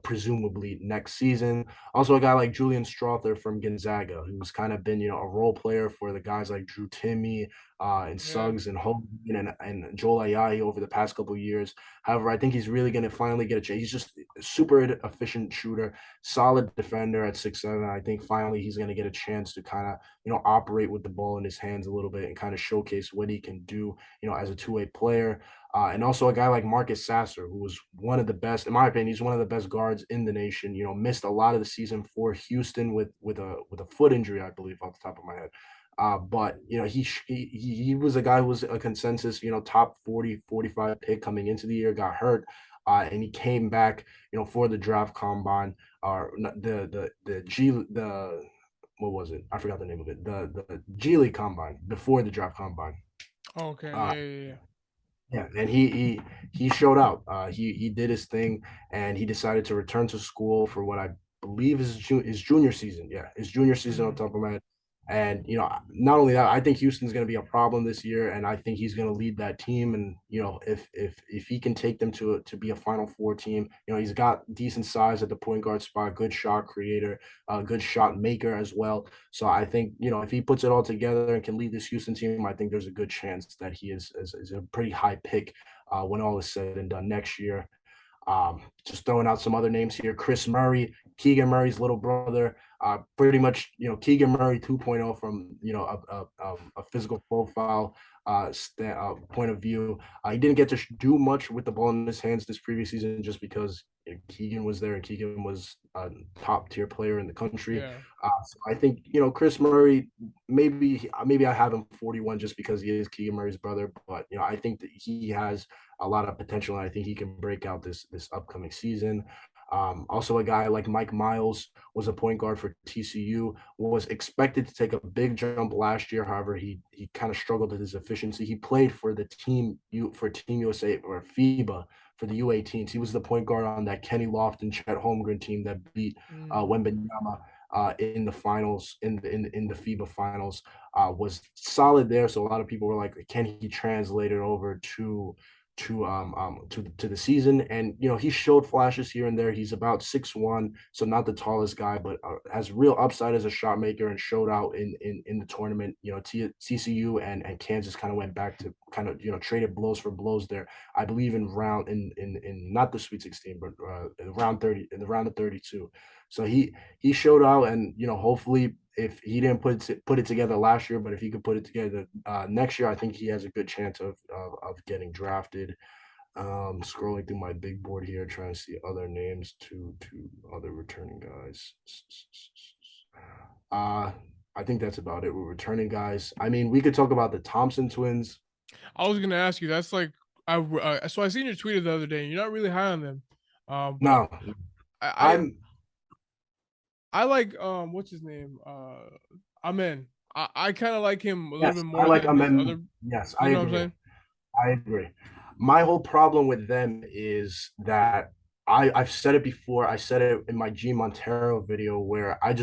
presumably next season. Also, a guy like Julian Strother from Gonzaga, who's kind of been, a role player for the guys like Drew Timme and Yeah. Suggs and Hogan and Joel Ayayi over the past couple of years. However, I think he's really going to finally get a chance. He's just a super efficient shooter, solid defender at 6'7". I think finally he's going to get a chance to kind of, operate with the ball in his hands a little bit and kind of showcase what he can do, as a two-way player. And also a guy like Marcus Sasser, who was one of the best, in my opinion, he's one of the best guards in the nation. Missed a lot of the season for Houston with a foot injury, I believe, off the top of my head. But he was a guy who was a consensus, top 40, 45 pick coming into the year, got hurt. And he came back, for the draft combine, or the what was it? I forgot the name of it. The G League combine before the draft combine. Oh, okay. Uh, Yeah. Yeah. Yeah. yeah, and he showed out. He did his thing, and he decided to return to school for what I believe is his junior season. Yeah, his junior season on Mhm. top of my head. And not only that, I think Houston's going to be a problem this year, and I think he's going to lead that team. And if he can take them to be a Final Four team, he's got decent size at the point guard spot, good shot creator, good shot maker as well. So I think, if he puts it all together and can lead this Houston team, I think there's a good chance that he is a pretty high pick when all is said and done next year. Just throwing out some other names here: Chris Murray, Keegan Murray's little brother. Pretty much, Keegan Murray 2.0 from a physical profile point of view. He didn't get to do much with the ball in his hands this previous season just because Keegan was there and Keegan was a top tier player in the country. Yeah. So I think Chris Murray, maybe I have him 41 just because he is Keegan Murray's brother, but I think that he has a lot of potential, and I think he can break out this upcoming season. Also, a guy like Mike Miles was a point guard for TCU, was expected to take a big jump last year. However, he kind of struggled with his efficiency. He played for the Team USA or FIBA for the U18s. He was the point guard on that Kenny Lofton, Chet Holmgren team that beat Mm. Wembanyama in the finals, in the FIBA finals, was solid there. So a lot of people were like, can he translate it over to the season? And he showed flashes here and there. He's about 6'1", so not the tallest guy, but has real upside as a shot maker, and showed out in the tournament. TCU and Kansas kind of went back to kind of traded blows for blows there. I believe in not the Sweet 16, but round 30, in the round of 32. So he showed out, and hopefully, if he didn't put it together last year, but if he could put it together next year, I think he has a good chance of getting drafted. Scrolling through my big board here, trying to see other names to other returning guys. I think that's about it with returning guys. I mean, we could talk about the Thompson twins. I was gonna ask you. That's like so I seen your tweet the other day. And you're not really high on them. But No, I I'm I like what's his name? Amen. I kind of like him a little yes, bit I more like than these Amendment. other. Yes, I You know what I'm agree. saying? I agree. My whole problem with them is that I've said it before. I said it in my G Montero video where I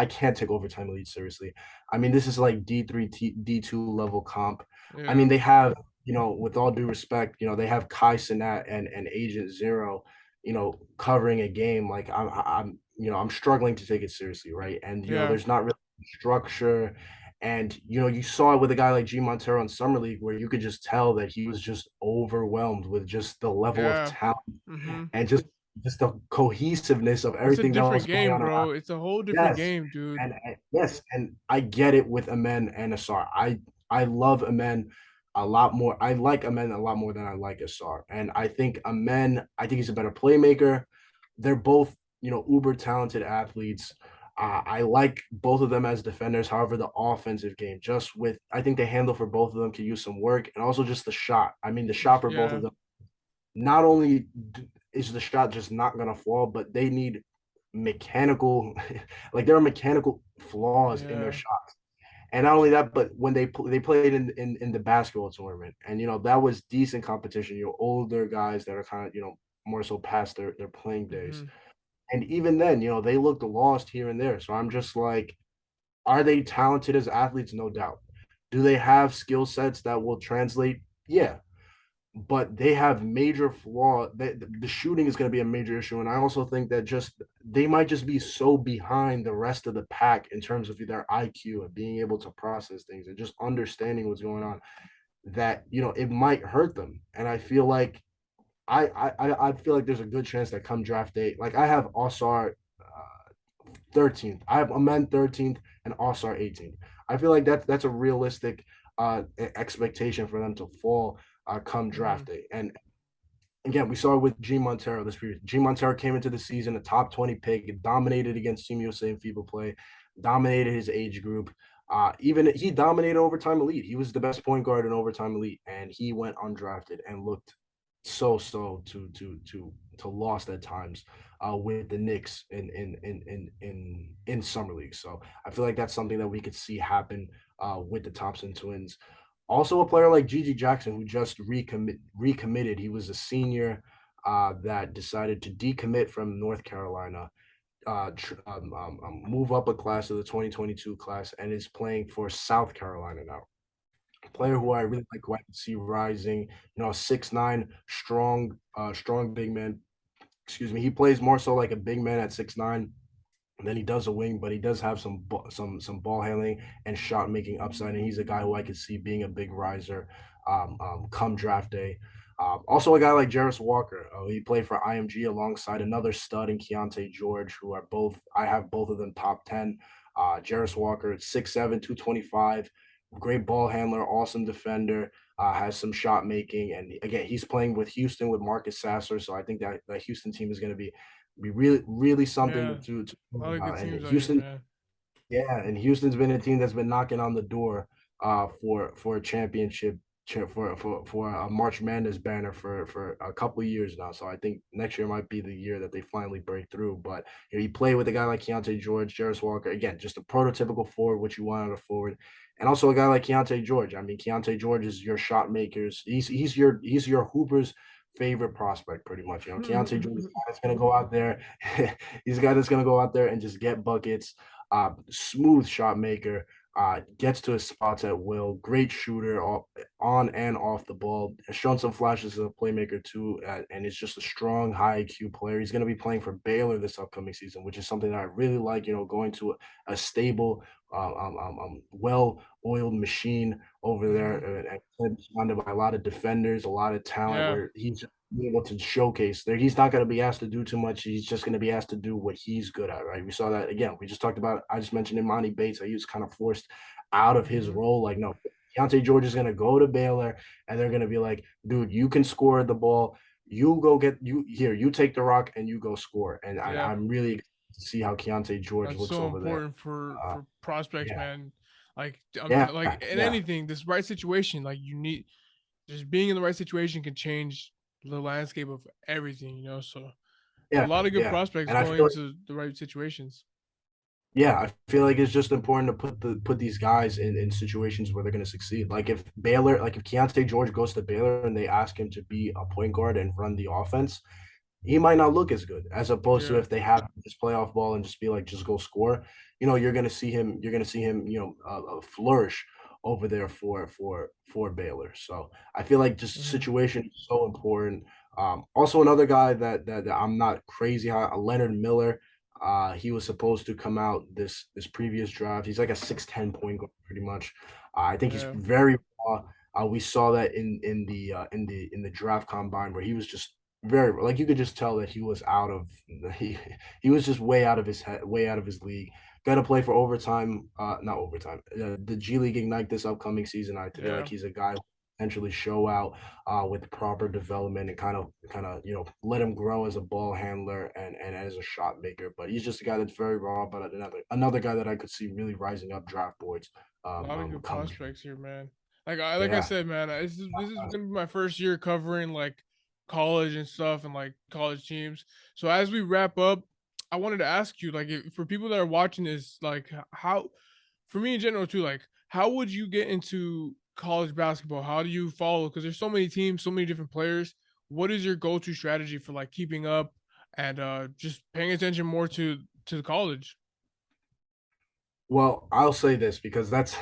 can't take overtime elite seriously. I mean, this is like D3 D2 level comp. I Yeah. mean, they have, with all due respect, they have Kai Sinat and Agent Zero, covering a game. Like I'm struggling to take it seriously, right? And Yeah. there's not really structure. And you saw it with a guy like G Montero in summer league, where you could just tell that he was just overwhelmed with just the level of Yeah. talent Mm-hmm. and just the cohesiveness of It's a everything that different was going game, on around. bro. It's a whole different Yes, game, dude. and yes, and I get it with Amen and Asar. I love Amen a lot more. I like Amen a lot more than I like Asar, and I think Amen. I think he's a better playmaker. They're both uber talented athletes. I like both of them as defenders. However, the offensive game, just with I think the handle for both of them could use some work, and also just the shot. I mean, the shot for both of Yeah. them. Not only is the shot just not gonna fall, but they need mechanical, like there are mechanical flaws in their Yeah. shots. And not only that, but when they played in the basketball tournament, and that was decent competition. Older guys that are kind of more so past their playing days. Mm-hmm. And even then, they looked lost here and there. So I'm just like, are they talented as athletes? No doubt. Do they have skill sets that will translate? Yeah. But they have major flaw. The shooting is going to be a major issue. And I also think that just they might just be so behind the rest of the pack in terms of their IQ and being able to process things and just understanding what's going on, that it might hurt them. And I feel like I feel like there's a good chance that come draft day, like I have Osar 13th. I have Amen 13th and Osar 18th. I feel like that's a realistic expectation for them to fall come Mm-hmm. draft day. And again, we saw it with G Montero this period. G Montero came into the season a top 20 pick, dominated against Team USA in FIBA play, dominated his age group. Even he dominated overtime elite. He was the best point guard in overtime elite, and he went undrafted and looked to lost at times with the Knicks in summer league. So I feel like that's something that we could see happen with the Thompson twins. Also, a player like Gigi Jackson, who just recommitted. He was a senior that decided to decommit from North Carolina, move up a class to the 2022 class, and is playing for South Carolina now. A player who I really like, who I can see rising. 6'9", strong big man. Excuse me. He plays more so like a big man at 6'9" than he does a wing, but he does have some ball handling and shot making upside, and he's a guy who I could see being a big riser come draft day. Also, a guy like Jarris Walker, he played for IMG alongside another stud in Keontae George, who are both I have both of them top 10. Jarris Walker at 6'7", 225, great ball handler, awesome defender. Has some shot making, and again, he's playing with Houston with Marcus Sasser, so I think that the Houston team is going to be really something Yeah. to A lot of good and teams out here, Houston, man. yeah, and Houston's been a team that's been knocking on the door for a championship, for a March Madness banner for a couple of years now. So I think next year might be the year that they finally break through. But you play with a guy like Keontae George, Jarris Walker, again, just a prototypical forward, what you want out of forward. And also a guy like Keontae George. I mean, Keontae George is your shot makers. He's your Hooper's favorite prospect, pretty much. Keontae George is the guy that's gonna go out there. He's a guy that's gonna go out there and just get buckets. Smooth shot maker, gets to his spots at will, great shooter on and off the ball, has shown some flashes as a playmaker too, and is just a strong, high IQ player. He's going to be playing for Baylor this upcoming season, which is something that I really like. Going to a stable, well-oiled machine over there, and surrounded by a lot of defenders, a lot of talent, Yeah. where he's be able to showcase there. He's not going to be asked to do too much. He's just going to be asked to do what he's good at, right? We saw that again. We just talked about, I just mentioned Imani Bates. He was kind of forced out of his role. Like, no, Keontae George is going to go to Baylor and they're going to be like, dude, you can score the ball. You go get you take the rock and you go score. And Yeah. I'm really excited to see how Keontae George That's looks so over there. important for prospects, Yeah. man. Like Yeah. like in Yeah. anything, this right situation, like you need just being in the right situation can change the landscape of everything, So a Yeah. lot of good Yeah. prospects And I going feel like, into the right situations. yeah, I feel like it's just important to put these guys in situations where they're going to succeed. Like if Keontae George goes to Baylor and they ask him to be a point guard and run the offense, he might not look as good as opposed to Yeah. if they have this playoff ball and just be like, just go score. You're gonna see him, flourish over there for Baylor. So I feel like just Mhm. situation is so important. Also another guy that I'm not crazy high, Leonard Miller. He was supposed to come out this previous draft. He's like a 6'10" point guard, pretty much. I think he's Yeah. very raw. We saw that in the draft combine where he was just very, like, you could just tell that he was out of he was just way out of his head, way out of his league. Got to play for overtime, not overtime, the G League Ignite this upcoming season. I feel like Yeah. he's a guy who potentially show out with proper development and kind of let him grow as a ball handler and as a shot maker. But he's just a guy that's very raw. But another guy that I could see really rising up draft boards. A lot of good Coming. prospects here, man. Like I Yeah. said, man, this is gonna be my first year covering like college and stuff and like college teams. So as we wrap up, I wanted to ask you, like, for people that are watching this, like, how, for me in general too, like, how would you get into college basketball? How do you follow? Because there's so many teams, so many different players. What is your go-to strategy for like keeping up and just paying attention more to the college? Well, I'll say this because that's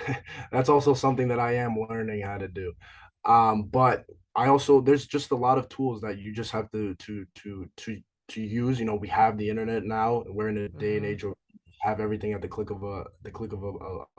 that's also something that I am learning how to do. But I also, there's just a lot of tools that you just have to use. We have the internet now. We're in a day and Mm-hmm. age where we have everything at the click of a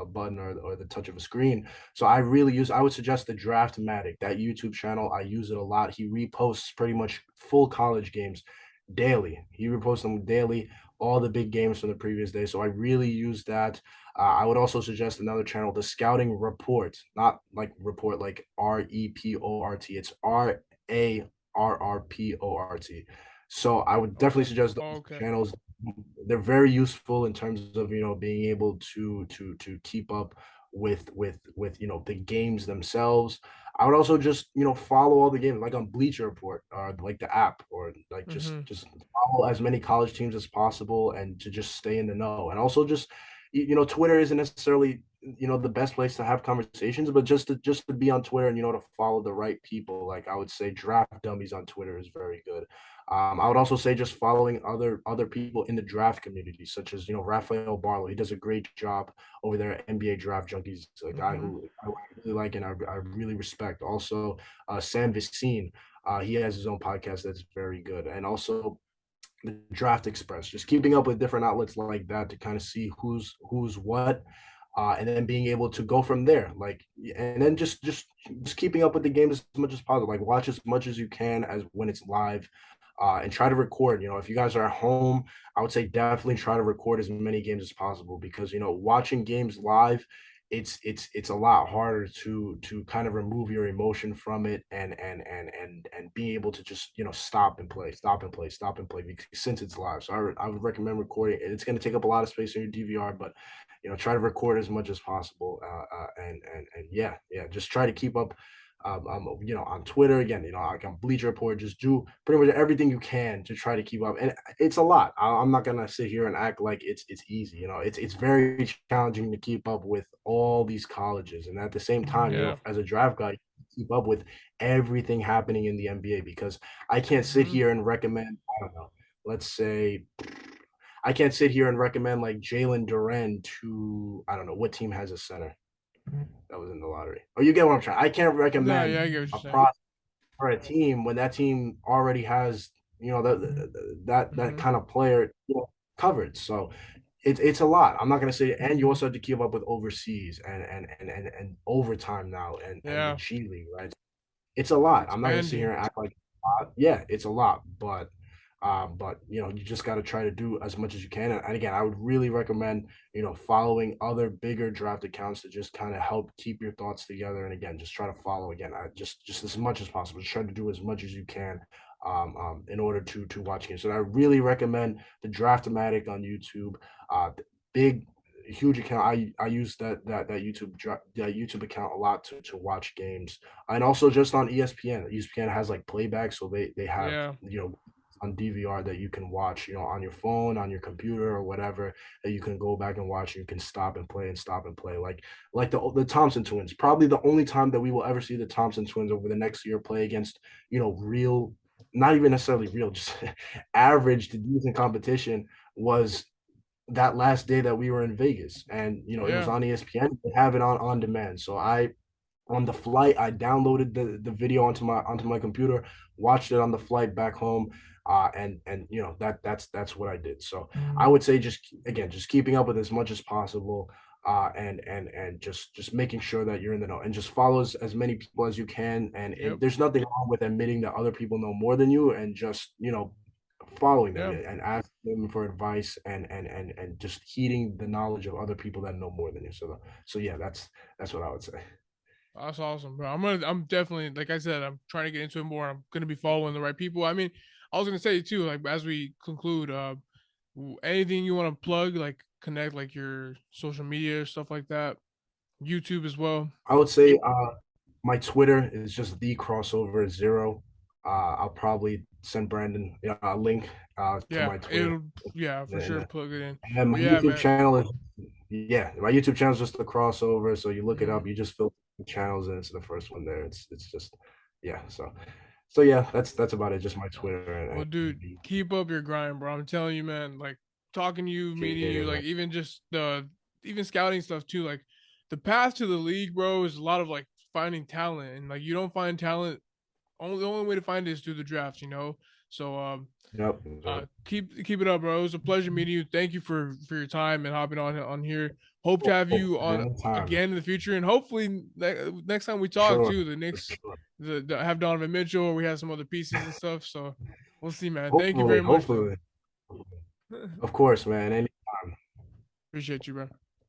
button or the touch of a screen. So I would suggest the Draftmatic, that YouTube channel. I use it a lot. He reposts pretty much full college games daily. He reposts them daily, all the big games from the previous day. So I really use that. I would also suggest another channel, the Scouting Report, not like report like REPORT. It's RARRPORT. So I would definitely Okay. suggest Oh, those okay. channels. They're very useful in terms of being able to keep up with the games themselves. I would also just follow all the games like on Bleacher Report or like the app, or like just Mm-hmm. just follow as many college teams as possible and to just stay in the know. And also just Twitter isn't necessarily the best place to have conversations, but just to be on Twitter and to follow the right people. Like I would say Draft Dummies on Twitter is very good. I would also say just following other people in the draft community, such as Rafael Barlow. He does a great job over there at NBA Draft Junkies. A guy Mm-hmm. who I really like and I really respect. Also, Sam Vecine. He has his own podcast that's very good, and also the Draft Express. Just keeping up with different outlets like that to kind of see who's what, and then being able to go from there. Like, and then just keeping up with the game as much as possible. Like, watch as much as you can as when it's live, and try to record. If you guys are at home, I would say definitely try to record as many games as possible, because watching games live, it's a lot harder to kind of remove your emotion from it, and be able to just stop and play, because since it's live. So I would recommend recording. It's going to take up a lot of space on your DVR, but try to record as much as possible, and yeah, just try to keep up, on Twitter again, like on Bleacher Report. Just do pretty much everything you can to try to keep up, and it's a lot. I'm not gonna sit here and act like it's easy. It's very challenging to keep up with all these colleges, and at the same time, Yeah. as a draft guy, keep up with everything happening in the NBA, because I can't sit Mm-hmm. here and recommend. I don't know. Let's say I can't sit here and recommend like Jalen Duren to I don't know what team has a center that was in the lottery. Oh, you get what I'm trying. I can't No, recommend yeah, I get what you're a saying. prospect for a team when that team already has that Hmm. kind of player covered. So it's a lot. I'm not gonna say, and you also have to keep up with overseas and overtime now and the Yeah, G League, right? It's a lot. I'm not gonna sit here expanding. and act like yeah, it's a lot, but you just got to try to do as much as you can. And again, I would really recommend following other bigger draft accounts to just kind of help keep your thoughts together. And again, just try to follow again. I just as much as possible. Just try to do as much as you can in order to watch games. So I really recommend the Draftomatic on YouTube. Big huge account. I use that YouTube account a lot to watch games, and also just on ESPN. ESPN has like playback, so they have Yeah, on DVR that you can watch, on your phone, on your computer, or whatever, that you can go back and watch. You can stop and play and stop and play, like the Thompson twins. Probably the only time that we will ever see the Thompson twins over the next year play against real, not even necessarily real, just average to decent competition was that last day that we were in Vegas, and it was yeah. on ESPN. They have it on demand. So on the flight, I downloaded the video onto my computer, watched it on the flight back home, and that's what I did. So I would say just keeping up with as much as possible, and just making sure that you're in the know, and just follow as many people as you can. And Yep. there's nothing wrong with admitting that other people know more than you, and just following them Yeah. and asking them for advice, and just heeding the knowledge of other people that know more than you. So yeah, that's what I would say. That's awesome, bro. I'm definitely, like I said, I'm trying to get into it more. I'm gonna be following the right people. I mean, I was gonna say too, like as we conclude, anything you want to plug, like connect, like your social media stuff like that, YouTube as well. I would say my Twitter is just the crossover zero. I'll probably send Brandon a link to Yeah, my Twitter. it'll, yeah, for And sure plug it in. then my But yeah, YouTube man. channel is my YouTube channel is just the crossover. So you look it Hmm. up, you just filter the channels, and it's the first one there. It's just yeah. So yeah, that's about it. Just my Twitter Well, and dude, keep up your grind, bro. I'm telling you, man. Like talking to you, meeting appreciate you, it, like man. even just the even scouting stuff too. Like the path to the league, bro, is a lot of like finding talent, and like you don't find talent. The only way to find it is through the draft, you know. So Yep. Yep. keep it up, bro. It was a pleasure meeting you. Thank you for your time and hopping on here. Hope to have Oh, you on anytime. again in the future, and hopefully next time we talk Sure. too, the For Knicks sure. have Donovan Mitchell, or we have some other pieces and stuff. So we'll see, man. Thank you Hopefully, very much, though. hopefully. Of course, man. Anytime. Appreciate you, bro.